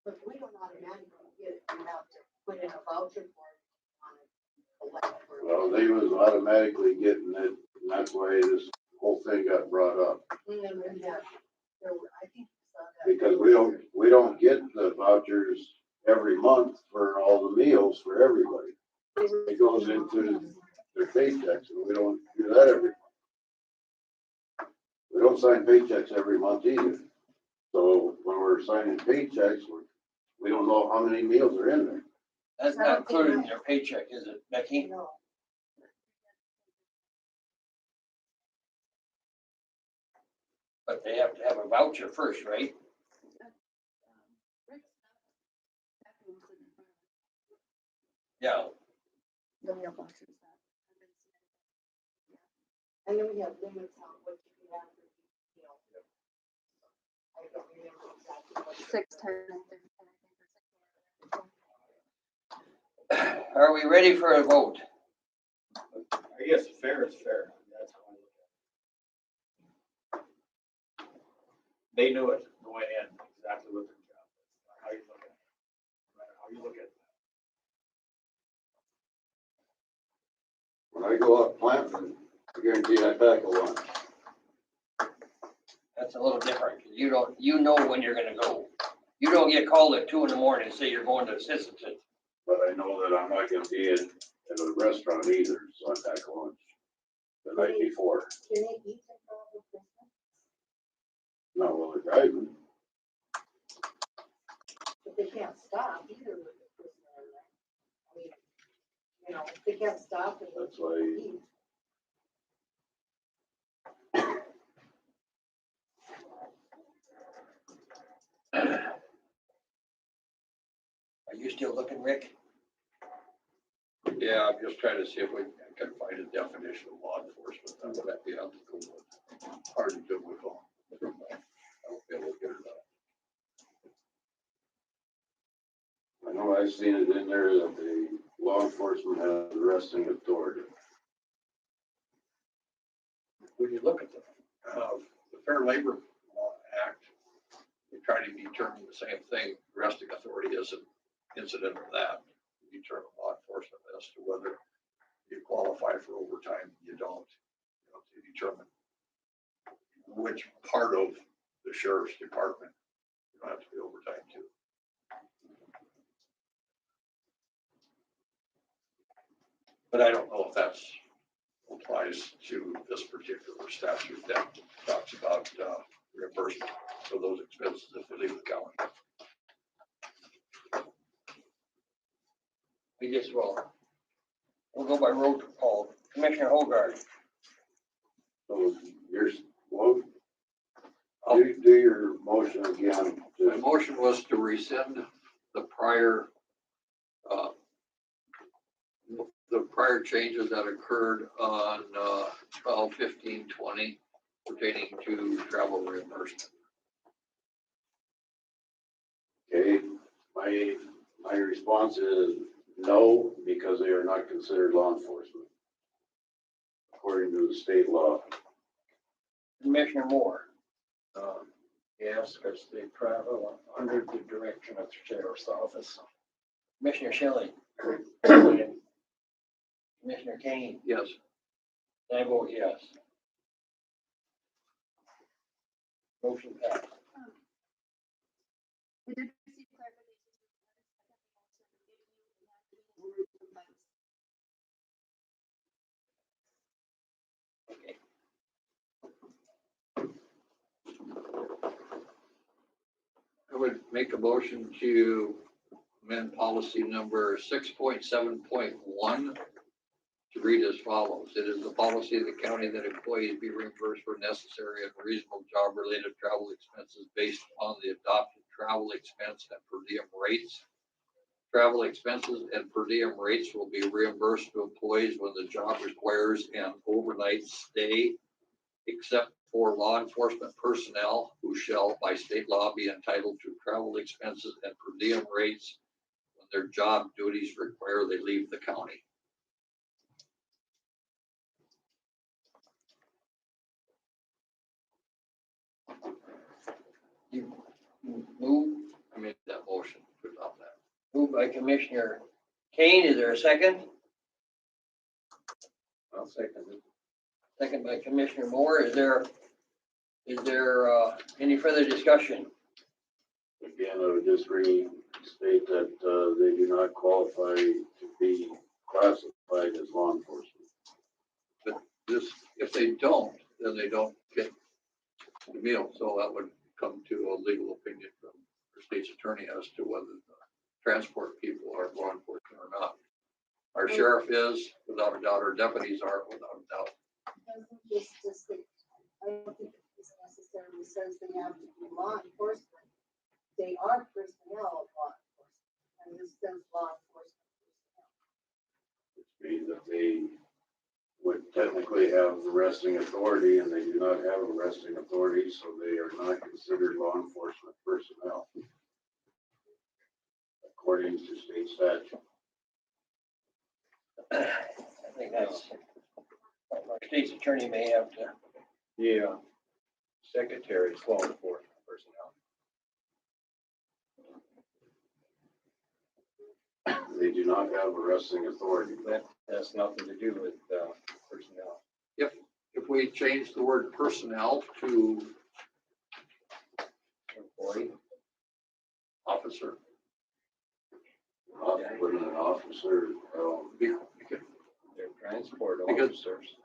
But we don't automatically get it, you have to put in a voucher for it on it. Well, they was automatically getting it and that's why this whole thing got brought up. And then we have, I think. Because we don't get the vouchers every month for all the meals for everybody. It goes into their paychecks and we don't do that every month. We don't sign paychecks every month either. So when we're signing paychecks, we don't know how many meals are in there. That's not included in their paycheck, is it, Becky? No. But they have to have a voucher first, right? Yeah. The mailboxes that have been submitted. And then we have limits on what you can have for each meal. I don't remember exactly what. 6, 10, and 15, I think, or 6. Are we ready for a vote? I guess fair is fair. That's how I look at it. They knew it going in, exactly what their job is, how you look at it. No matter how you look at it. When I go up planting, I guarantee I pack a lunch. That's a little different. You know when you're gonna go. You don't get called at 2 in the morning and say you're going to Assistant. But I know that I'm not gonna be in a restaurant either, so I pack a lunch the night before. Can they eat it Not while they're driving. But they can't stop either with the prisoner, right? I mean, you know, if they can't stop and That's why- eat. Are you still looking, Rick? Yeah, I'm just trying to see if we can find a definition of law enforcement. That would be applicable. Hard and difficult. I won't be able to get it done. I know I've seen it in there that the law enforcement has arresting authority. When you look at the Fair Labor Law Act, you try to determine the same thing. Arresting authority is an incident of that. You determine law enforcement as to whether you qualify for overtime, you don't. You know, to determine which part of the sheriff's department you don't have to be overtime to. But I don't know if that's applies to this particular statute that talks about reimbursement for those expenses if they leave the county. We just we'll go by roll call. Commissioner Hogard, So well, do your motion again. My motion was to rescind the prior changes that occurred on 12/15/20 pertaining to travel reimbursement. Okay, my response is no, because they are not considered law enforcement, according to the state law. Commissioner Moore, Yes, because they travel under the direction of the sheriff's office. Commissioner Shelley, Commissioner Kane, Yes. and I vote yes. Motion passed. We did receive clarification. Okay. I would make a motion to amend policy number 6.7.1 to read as follows. It is the policy of the county that employees be reimbursed for necessary and reasonable job-related travel expenses based upon the adopted travel expense and per diem rates. Travel expenses and per diem rates will be reimbursed to employees when the job requires an overnight stay, except for law enforcement personnel who shall by state law be entitled to travel expenses and per diem rates when their job duties require they leave the county. You move, I made that motion to adopt that. moved by Commissioner Kane. Is there a second? I'll second it. Second by Commissioner Moore. Is there any further discussion? Again, I would just restate that they do not qualify to be classified as law enforcement. This, if they don't, then they don't get the meal. So that would come to a legal opinion from the state's attorney as to whether the transport people are law enforcement or not. Our sheriff is, without a doubt, our deputies are, without a doubt. Doesn't this just, I don't think this necessarily says they have to be law enforcement. They are personnel of law enforcement, and this says law enforcement personnel. Which means that they would technically have arresting authority, and they do not have arresting authority, so they are not considered law enforcement personnel, according to state statute. I think that's, our state's attorney may have to. Yeah. Secretary's law enforcement personnel. They do not have arresting authority. That has nothing to do with personnel. If we change the word personnel to Employee. officer, Put in an officer, They're transport Because- officers.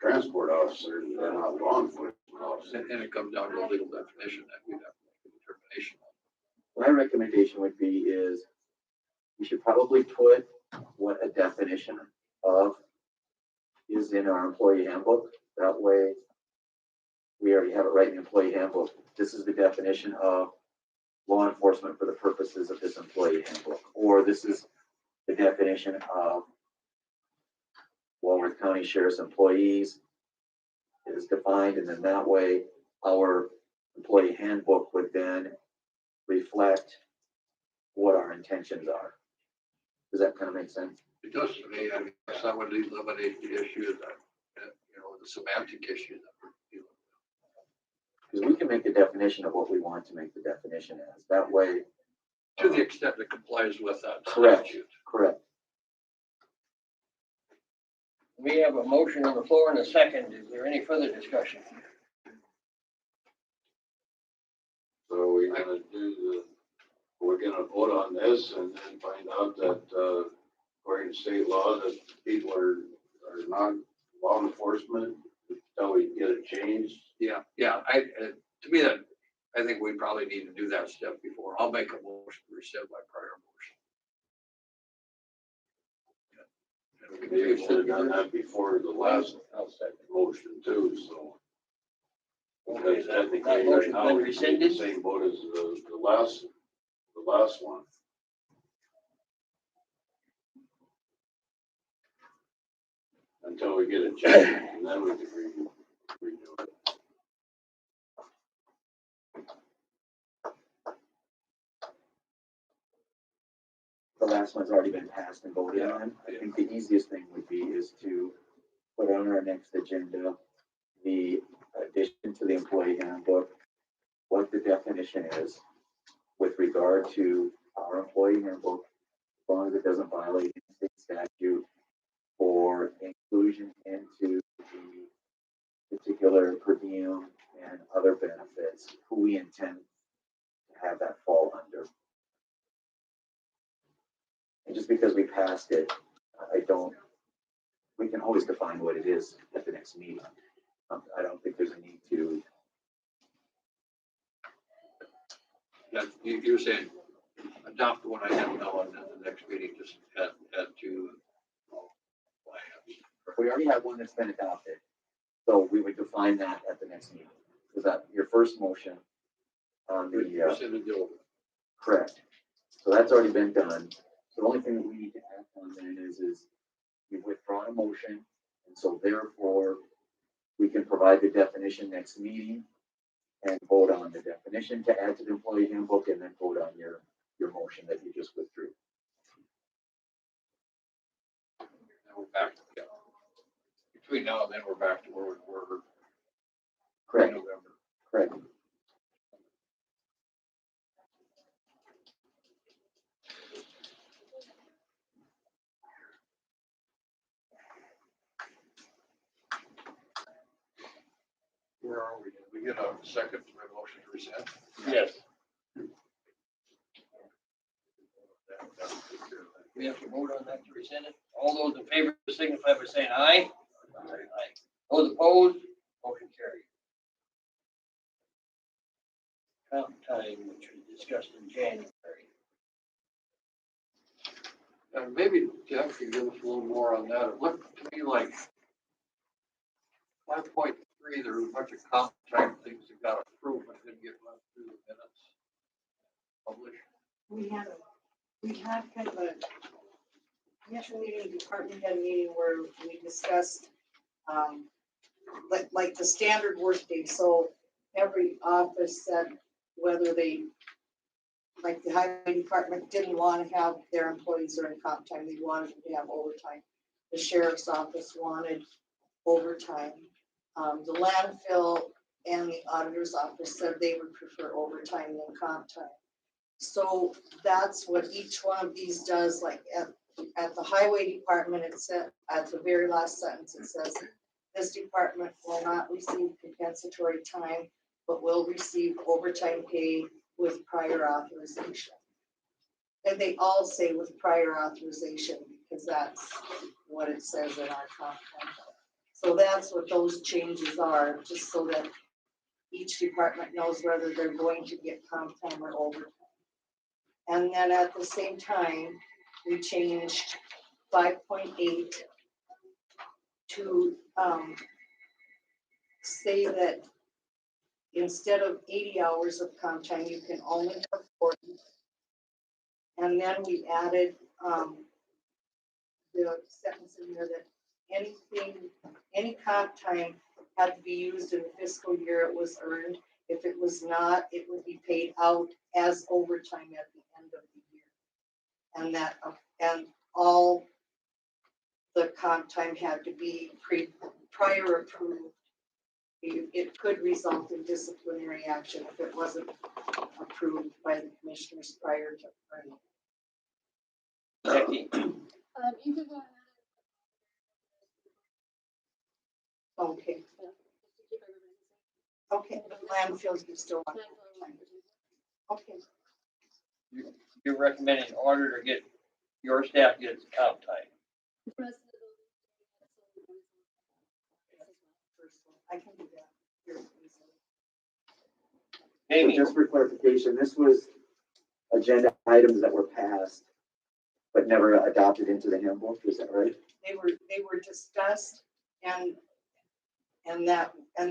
transport officers are not law enforcement And it comes down to a legal definition that we'd have to make a determination on. My recommendation would be is we should probably put what a definition of is in our employee handbook. That way, we already have it right in the employee handbook. This is the definition of law enforcement for the purposes of this employee handbook. Or this is the definition of Walworth County Sheriff's employees is defined, and then that way our employee handbook would then reflect what our intentions are. Does that kind of make sense? It does to me. I guess that would eliminate the issue that, the semantic issue that we're dealing with. Because we can make a definition of what we want to make the definition as. That way. To the extent that complies with that Correct. statute. Correct. We have a motion on the floor and a second. Is there any further discussion? So we're gonna we're gonna vote on this and then find out that, according to state law, that people are not law enforcement until we get it changed. Yeah, to me that, I think we probably need to do that step before. I'll make a motion to rescind my prior motion. Maybe we should have done that before the last motion too, so. Okay, Because that technically right motion's now, been we're in the rescinded. same boat as the last one. Until we get it changed, and then we can redo it. The last one's already been passed and voted on. I think the easiest thing would be is to put on our next agenda the addition to the employee handbook, what the definition is with regard to our employee handbook, as long as it doesn't violate any state statute, for inclusion into the particular per diem and other benefits, who we intend to have that fall under. And just because we passed it, we can always define what it is at the next meeting. I don't think there's a need to. Yeah, you're saying adopt the one I have now and then the next meeting, just add to. We already have one that's been adopted, so we would define that at the next meeting. Is that your first motion on the, Rescind the deal. correct? So that's already been done. So the only thing that we need to act on then is you've withdrawn a motion, and so therefore we can provide the definition next meeting and vote on the definition to add to the employee handbook, and then vote on your motion that you just withdrew. Now we're back. Yeah. Between now and then, we're back to where we were. Correct. In November. Correct. Where are we? Did we get a second to my motion to rescind? Yes. We have to vote on that to rescind it. All those in favor signify by saying aye. Aye. Those opposed, motion carried. Comp time, which we discussed in January. And maybe Jeff can give us a little more on that. It looked to me like 5.3, there was a bunch of comp type things that got approved, but didn't get run through the minutes. Published. We had kind of a commission meeting, department head meeting where we discussed, like the standard workday. So every office said whether they, like the highway department didn't want to have their employees during comp time. They wanted to have overtime. The sheriff's office wanted overtime. The landfill and the auditor's office said they would prefer overtime than comp time. So that's what each one of these does. Like at the highway department, it said at the very last sentence, it says, this department will not receive compensatory time, but will receive overtime pay with prior authorization. And they all say with prior authorization because that's what it says in our comp contract. So that's what those changes are, just so that each department knows whether they're going to get comp time or overtime. And then at the same time, we changed 5.8 to say that instead of 80 hours of comp time, you can only have 40. And then we added the sentence in there that any comp time had to be used in the fiscal year it was earned. If it was not, it would be paid out as overtime at the end of the year. And that, and all the comp time had to be prior approved. It could result in disciplinary action if it wasn't approved by the commissioners prior to earning. Becky, You could go ahead. Okay, Just to keep everybody safe. okay, the landfills you still want. Okay, you're recommending in order to get your staff gets comp time. The rest of the building. first one, I can do that. Here, easily. So Amy, just for clarification, this was agenda items that were passed, but never adopted into the handbook, is that right? They were discussed and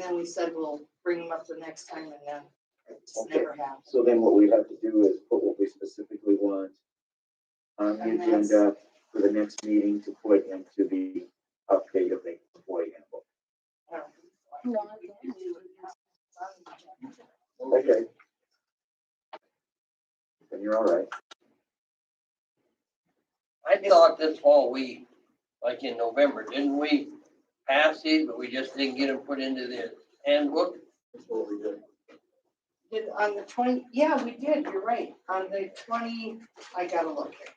then we said we'll bring them up the next time and then it just Okay. never happened. So then what we have to do is put what we specifically want on the And that's- agenda for the next meeting to put into the update of the employee handbook. I don't think so. No, I think we can do it now. It's on the agenda. Okay. Then you're all right. I thought this fall we, like in November, didn't we pass these, but we just didn't get them put into the handbook? That's what we did. Did on the 20, yeah, we did, you're right. On the 20, I gotta look here.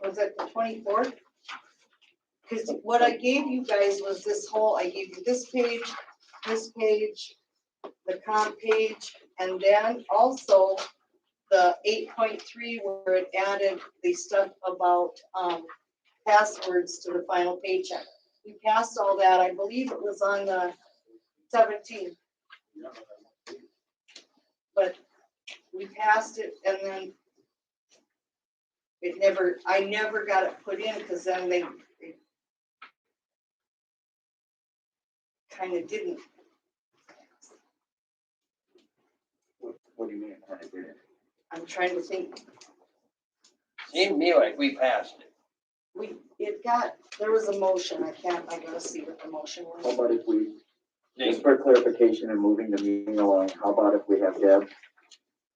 Was it the 24th? Because what I gave you guys was this whole, I gave you this page, the comp page, and then also the 8.3 where it added the stuff about passwords to the final paycheck. We passed all that, I believe it was on the 17th. But we passed it and then I never got it put in because then they kind of didn't. What do you mean it kind of did it? I'm trying to think. Seemed to me like we passed it. There was a motion. I gotta see what the motion How was. about if we, just for clarification and moving the meeting along, how about if we have Deb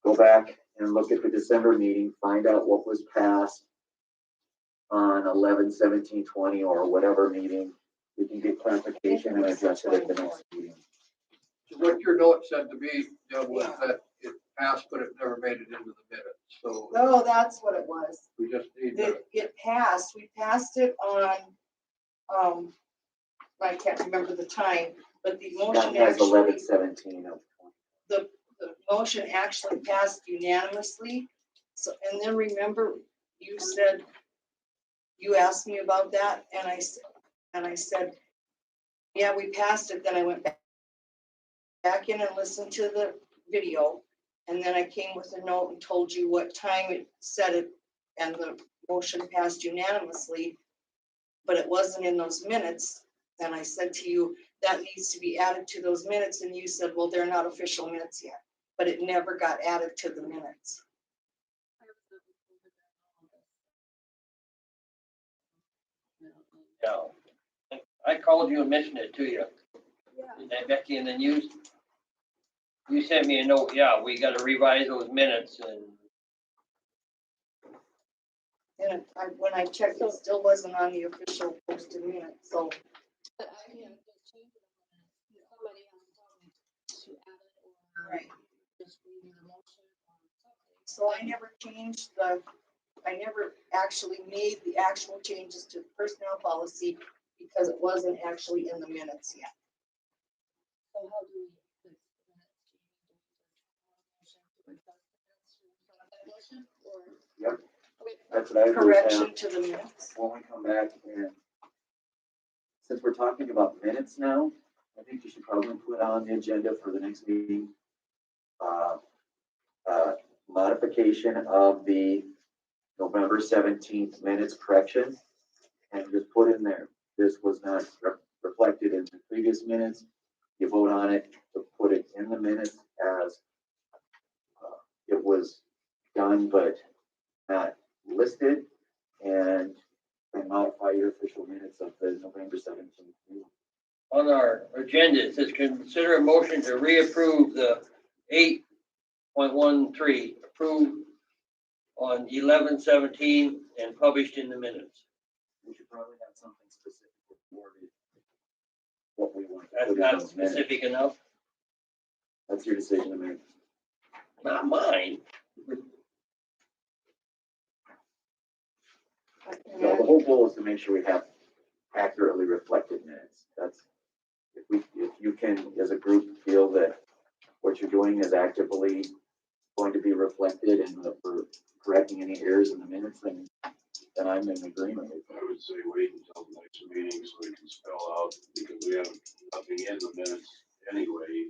go back and look at the December meeting, find out what was passed on 11/17/20 or whatever meeting, we can get clarification and address it at the next meeting. What your note said to me, Deb, was that it passed, but it never made it into the minutes, so No, that's what it was. we just need to. It passed. We passed it on, I can't remember the time, but the That motion has actually, 11/17 of 20. the motion actually passed unanimously. So, and then remember, you asked me about that, and I said, yeah, we passed it. Then I went back in and listened to the video, and then I came with a note and told you what time it said it, and the motion passed unanimously, but it wasn't in those minutes. And I said to you, that needs to be added to those minutes, and you said, well, they're not official minutes yet, but it never got added to the minutes. Yeah. I called you and mentioned it to you, Yeah. didn't I, Becky? And then you sent me a note, yeah, we gotta revise those minutes and And when I checked, it still wasn't on the official posted minutes, so. But I can just change it. Somebody else told me to add it or Right. just read the motion or something. So I never actually made the actual changes to the personnel policy because it wasn't actually in the minutes yet. So how do we fix the minutes? Motion or? Yep. Okay. That's what I agree with. Correction to the minutes. When we come back and since we're talking about minutes now, I think you should probably put on the agenda for the next meeting modification of the November 17th minutes correction, and just put in there, this was not reflected in the previous minutes. You vote on it to put it in the minutes as it was done but not listed, and modify your official minutes of the November 17th meeting. On our agenda, it says consider a motion to reapprove the 8.13 approved on 11/17 and published in the minutes. We should probably have something specific worded, what we want. to That's put in not those minutes. specific enough. That's your decision to make. Not mine. No, the whole goal is to make sure we have accurately reflected minutes. That's, if you can, as a group, feel that what you're doing is actively going to be reflected and that we're correcting any errors in the minutes, then I'm in agreement with I would say wait until the next meeting so we can spell out, because we have nothing in the minutes anyway.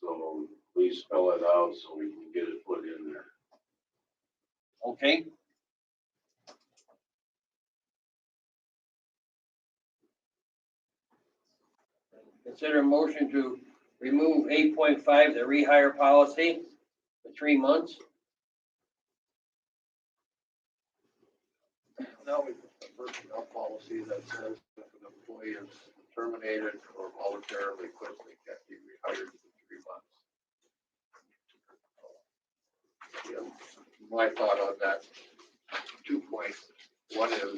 So please spell it out so we can get it put in there. Okay. Consider a motion to remove 8.5, the rehire policy for 3 months. Now we put the personnel policy that says if an employee is terminated or voluntarily quits, they can't be rehired for 3 months. Yeah, my thought on that, 2 points. One is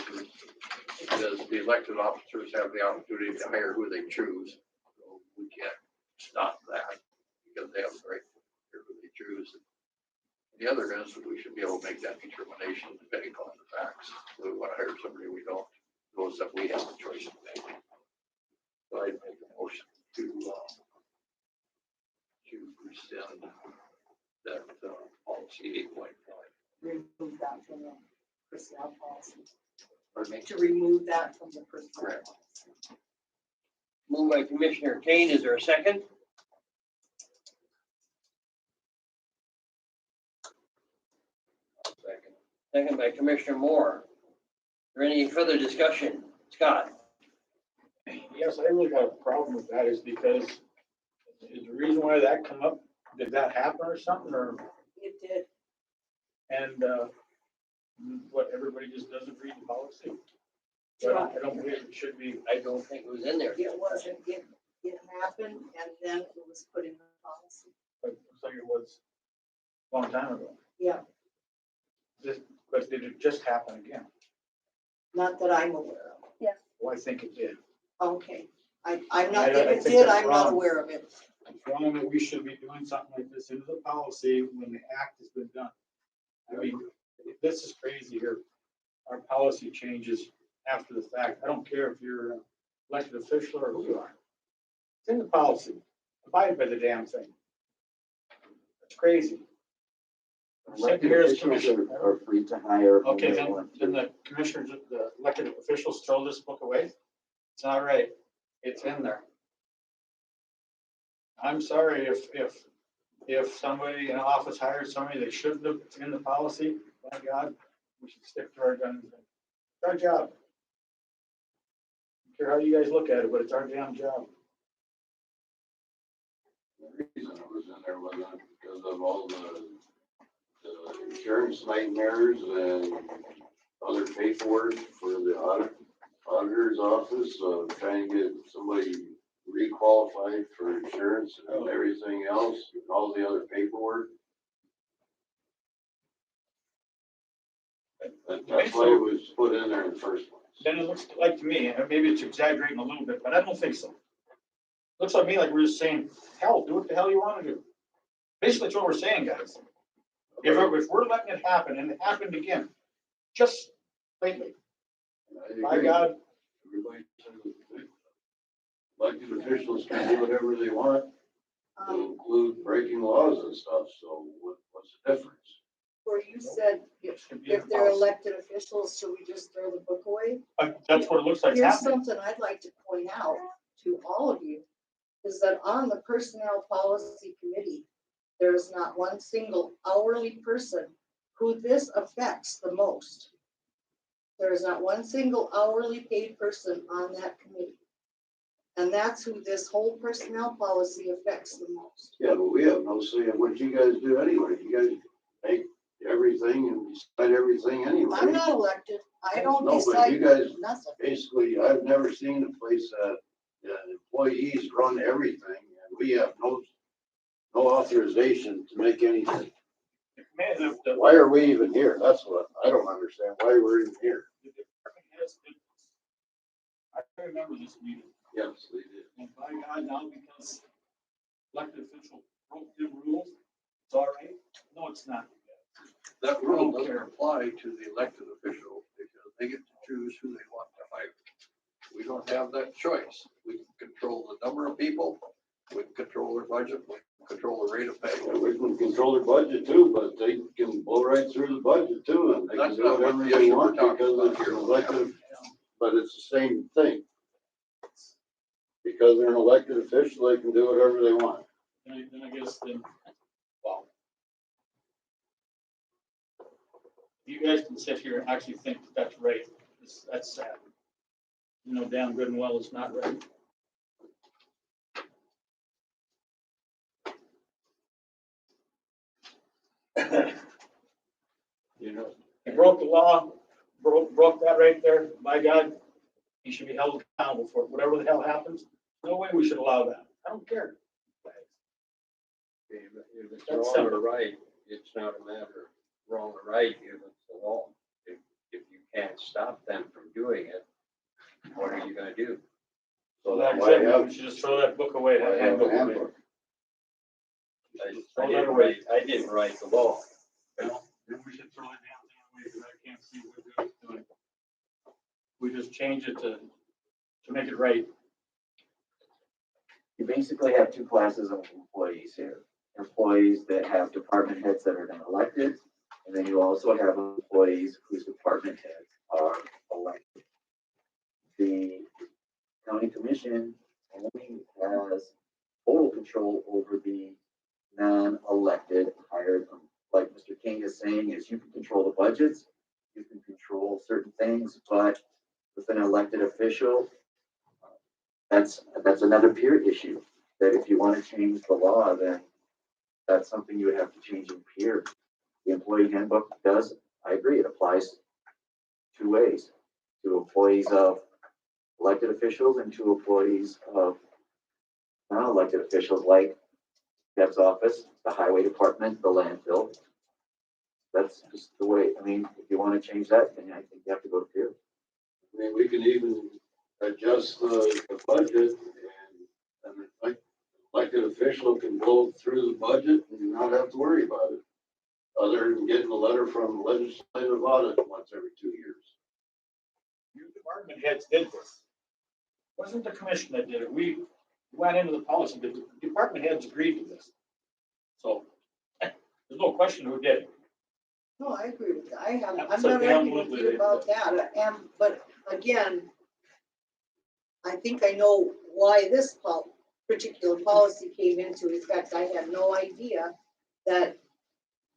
the elected officers have the opportunity to hire who they choose. So we can't stop that because they have the right to hire who they choose. The other is that we should be able to make that determination depending on the facts. If we want to hire somebody, we don't, those that we have the choice to make. So I'd make a motion to rescind that policy 8.5. Remove that from the personnel policy. Pardon me? To remove that from the personnel Correct. policy. Moved by Commissioner Kane. Is there a second? Second. Second by Commissioner Moore. Is there any further discussion? Scott? Yes, I really got a problem with that is because is the reason why that come up, did that happen or something, or, It did. and, what, everybody just doesn't read the policy? But I don't believe it should be, I don't think it was in there. It wasn't, it happened and then it was put in the policy. but it looks like it was a long time ago. Yeah, But did it just happen again? not that I'm aware of. Well, I think it did. Okay, I'm not, I if it think did, that's I'm not wrong. aware of it. It's wrong that we should be doing something like this into the policy when the act has been done. I mean, this is crazy here. Our policy changes after the fact. I don't care if you're an elected official or who you are. It's in the policy. Abide by the damn thing. It's crazy. Elected Here is officials commissioner. are free to hire. whom Okay, they then want. the commissioners, the elected officials throw this book away. It's not right. It's in there. I'm sorry if somebody in office hires somebody they shouldn't have, it's in the policy, by God, we should stick to our guns. It's our job. I don't care how you guys look at it, but it's our damn job. The reason it was in there wasn't because of all the insurance nightmares and other paperwork for the auditor's office, trying to get somebody requalified for insurance and everything else, and all the other paperwork. That's why it was put in there in the first place. Then it looks like to me, and maybe it's exaggerating a little bit, but I don't think so. Looks like me like we're just saying, hell, do what the hell you want to do. Basically, that's what we're saying, guys. If we're letting it happen, and it happened again, just lately, I by agree. God, Everybody says elected officials can do whatever they want, to include breaking laws and stuff, so what's the difference? Where you said it should be in if the they're policy. elected officials, should we just throw the book away? That's what it looks like Here's happening. something I'd like to point out to all of you, is that on the Personnel Policy Committee, there is not one single hourly person who this affects the most. There is not one single hourly paid person on that committee. And that's who this whole personnel policy affects the most. Yeah, but we have no say in what you guys do anyway. You guys make everything and decide everything anyway. I'm not elected. I don't No, but decide you guys, nothing. basically, I've never seen a place that employees run everything and we have no authorization to make anything. Man, Why are we even here? That's what I don't understand. Why we're even here. I remember this meeting, Yes, they did. and by God, now because elected official broke the rules, it's all right? No, it's not. That rule doesn't apply to the elected official because they get to choose who they want to hire. We don't have that choice. We can control the number of people, we can control their budget, we can control the rate of pay. Yeah, we can control their budget too, but they can blow right through the budget too, and they can That's do not what whatever the they issue we're want talking because about it's an here. elected, but it's the same thing. Because they're an elected official, they can do whatever they want. Then I guess then, well. You guys can sit here and actually think that that's right. That's sad. You know damn good and well it's not right. You know, He broke the law, broke that right there. By God, he should be held accountable for it. Whatever the hell happens, no way we should allow that. I don't care. if it's That's wrong simple. or right, it's not a matter of wrong or right, if it's the law. If you can't stop them from doing it, what are you gonna do? So Like that's I why I said, have, we should just throw that book away, that I have handbook a away. handbook. I didn't write the law. Well, then we should throw that damn thing away, because I can't see what good it's doing. We just change it to make it right. You basically have two classes of employees here. Employees that have department heads that are then elected, and then you also have employees whose department heads are elected. The county commission only has total control over the non-elected hired. Like Mr. King is saying, is you can control the budgets, you can control certain things, but with an elected official, that's another peer issue. That if you want to change the law, then that's something you would have to change in peer. The employee handbook does, I agree, it applies two ways. To employees of elected officials and to employees of non-elected officials like Deb's office, the highway department, the landfill. That's just the way, I mean, if you want to change that, then I think you have to go to peer. I mean, we can even adjust the budget and like elected official can go through the budget and not have to worry about it. Other than getting a letter from legislative audit once every 2 years. Your department heads did this. Wasn't the commission that did it. We went into the policy, but the department heads agreed to this. So there's no question who did it. No, I agree with that. I'm not Absolutely. arguing with you about that. But again, I think I know why this particular policy came into effect. I had no idea that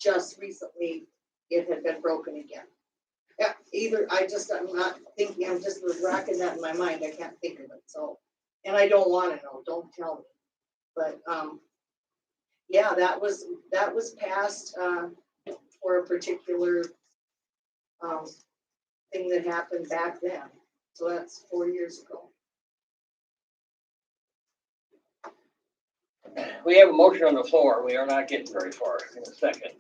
just recently it had been broken again. Yeah, I'm not thinking, I'm just racking that in my mind. I can't think of it. So, and I don't want to know, don't tell me. But, yeah, that was passed, for a particular, thing that happened back then. So that's 4 years ago. We have a motion on the floor. We are not getting very far in a second.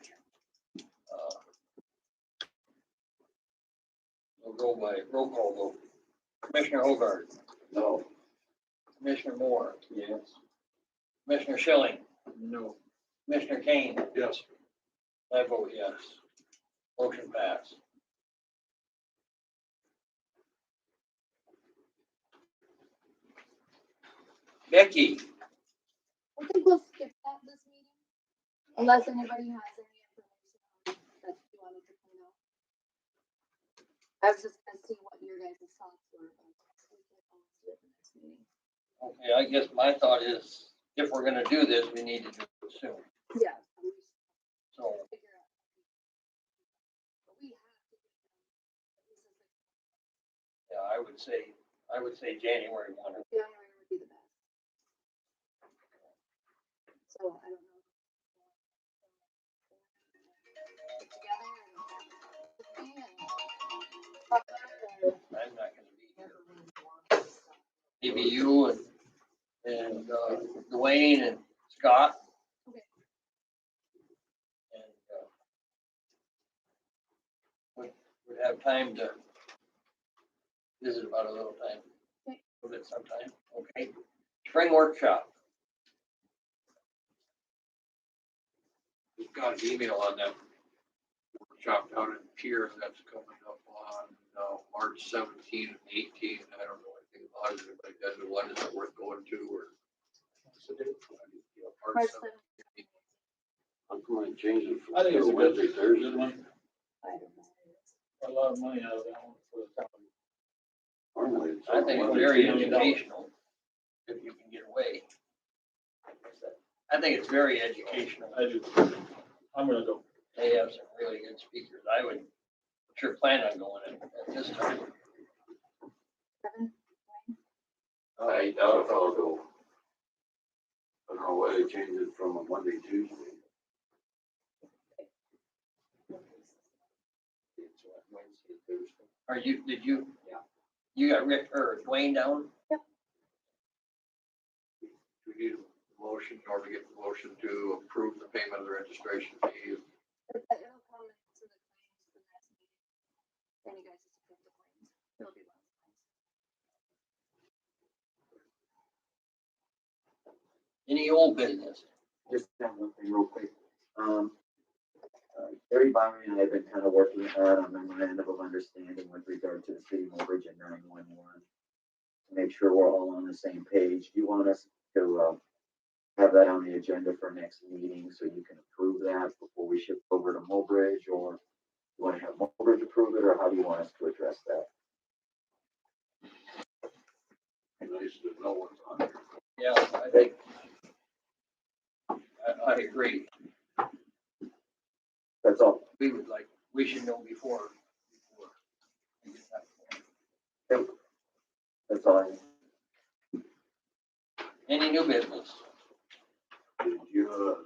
We'll go by roll call vote. Commissioner Hogard, No. Commissioner Moore, Yes. Commissioner Schilling, No. Commissioner Kane. Yes. I vote yes. Motion passed. Becky, I think we'll skip that this meeting, unless anybody has any information that you wanted to point out. I was just gonna see what your guys' thoughts were. But we can always do it the next meeting. okay, I guess my thought is, if we're gonna do this, we need to do it soon. Yeah, I would say January 1. January would be the best. So I don't know. Get together and talk about it, or I'm not gonna be here. Maybe you and Dwayne and Scott. Okay. And would have time to visit about a little time. Okay. A little bit sometime, okay? Spring workshop. Just got an email on that workshop down in Pier that's coming up on March 17 and 18. I don't know anything about it. If I does one, is it worth going to or? March March 17th. How come I changed it from I think it's a good, Wednesday, good Thursday? one. I don't know. A lot of money out of that one for the town. Normally it's I think it's Wednesday, very Tuesday. educational, if you can get away. I think it's very educational. I do. I'm gonna go. They have some really good speakers. I would sure plan on going at this time. 7? I doubt if I'll go. I don't know why they changed it from a Monday, Tuesday. It's what, Wednesday, Thursday. Did you? Yeah. You got Rick or Dwayne down? Do we need a motion in order to get the motion to approve the payment of the registration fee? It'll come into the claims for the next meeting. Then you guys just approve the claims. It'll be one of the claims. Any old business? Just have one thing real quick. Gary Byron and I have been kind of working hard on memorandum of understanding with regard to the city of Mobridge and 911. To make sure we're all on the same page. Do you want us to, have that on the agenda for next meeting so you can approve that before we shift over to Mobridge, or you want to have Mobridge approve it, or how do you want us to address that? Nice to know what's on there. Yeah, I think. I agree. That's all. We should know before. we get that far. That's all I have. Any new business? Did you,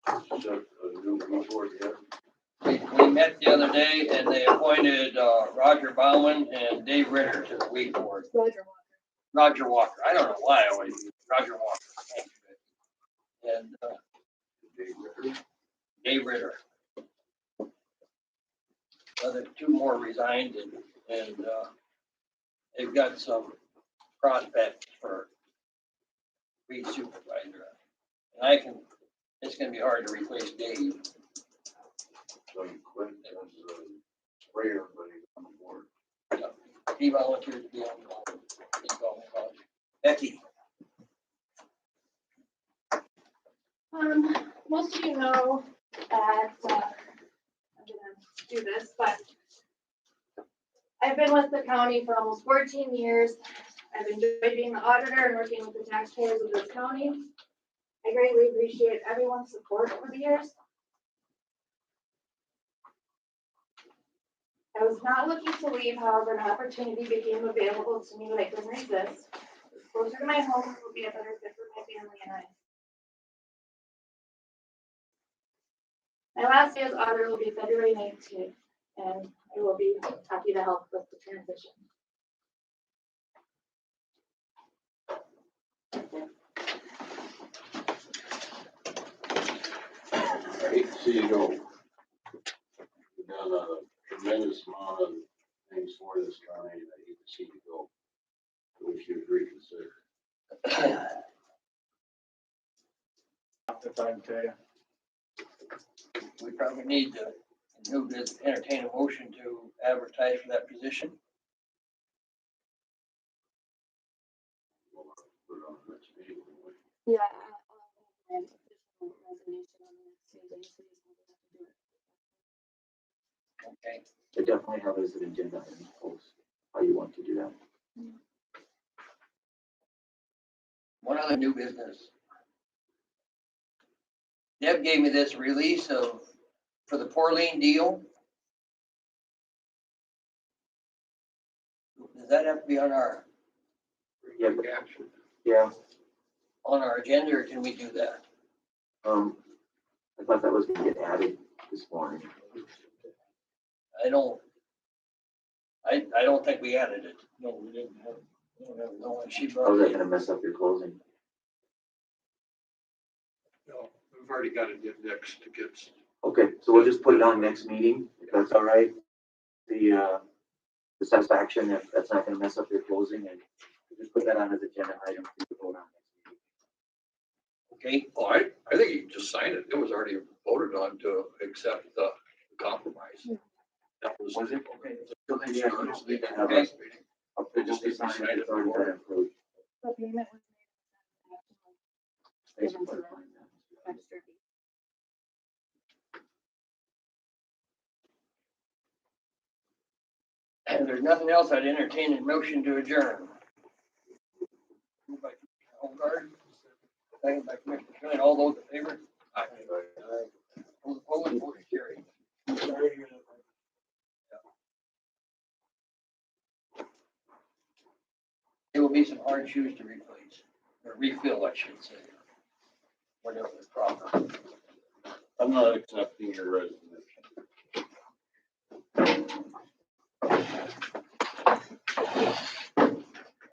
set a new board yet? We met the other day and they appointed, Roger Bauman and Dave Ritter to the weed board. Roger Walker. Roger Walker. I don't know why I always use Roger Walker. Thank you. And, Dave Ritter. The two more resigned and they've got some prospects for weed supervisor. And it's gonna be hard to replace Dave. So you quit as a sprayer, but he's on the board. He volunteered to be on the board. He's volunteered. Becky, Most of you know that, I'm gonna do this, but I've been with the county for almost 14 years. I've enjoyed being the auditor and working with the taxpayers of this county. I greatly appreciate everyone's support over the years. I was not looking to leave, however, an opportunity became available to me that I couldn't resist. It's closer to my home, it will be a better fit for my family and I. My last day as auditor will be February 19th, and I will be happy to help with the transition. I hate to see you go. You've done a tremendous amount of things for this county, and I hate to see you go. I wish you'd reconsider. If I can tell you. we probably need to entertain a motion to advertise for that position. We'll put it on the next meeting. Yeah, I'll have an official resignation on the next meeting, so you just have to do it. Okay. I definitely have as an agenda item, folks, how you want to do that. One other new business. Deb gave me this release for the Porline deal. Does that have to be on our, Yeah, but- yeah, on our agenda, or can we do that? I thought that was gonna get added this morning. I don't think we added it. No, we didn't have. No, and she How's brought that it. gonna mess up your closing? No, we've already got it indexed against. Okay, so we'll just put it on next meeting, if that's all right. The satisfaction, if that's not gonna mess up your closing, and just put that on as agenda item to vote on next meeting. Okay, Oh, I think you can just sign it. It was already voted on to accept the compromise. That was. Was it? Okay. So then, yeah, you don't need to have Okay. a, I'll just be signing it, it's already been approved. The payment was made. Thanks Given for to the clarifying that. registered. and if there's nothing else, I'd entertain a motion to adjourn. Moved by Commissioner Hogard, second by Commissioner Schmidt. All those in favor? Aye. Those opposed, motion carried. There will be some hard shoes to replace, or refill, I should say. Whatever the problem. I'm not accepting your resignation.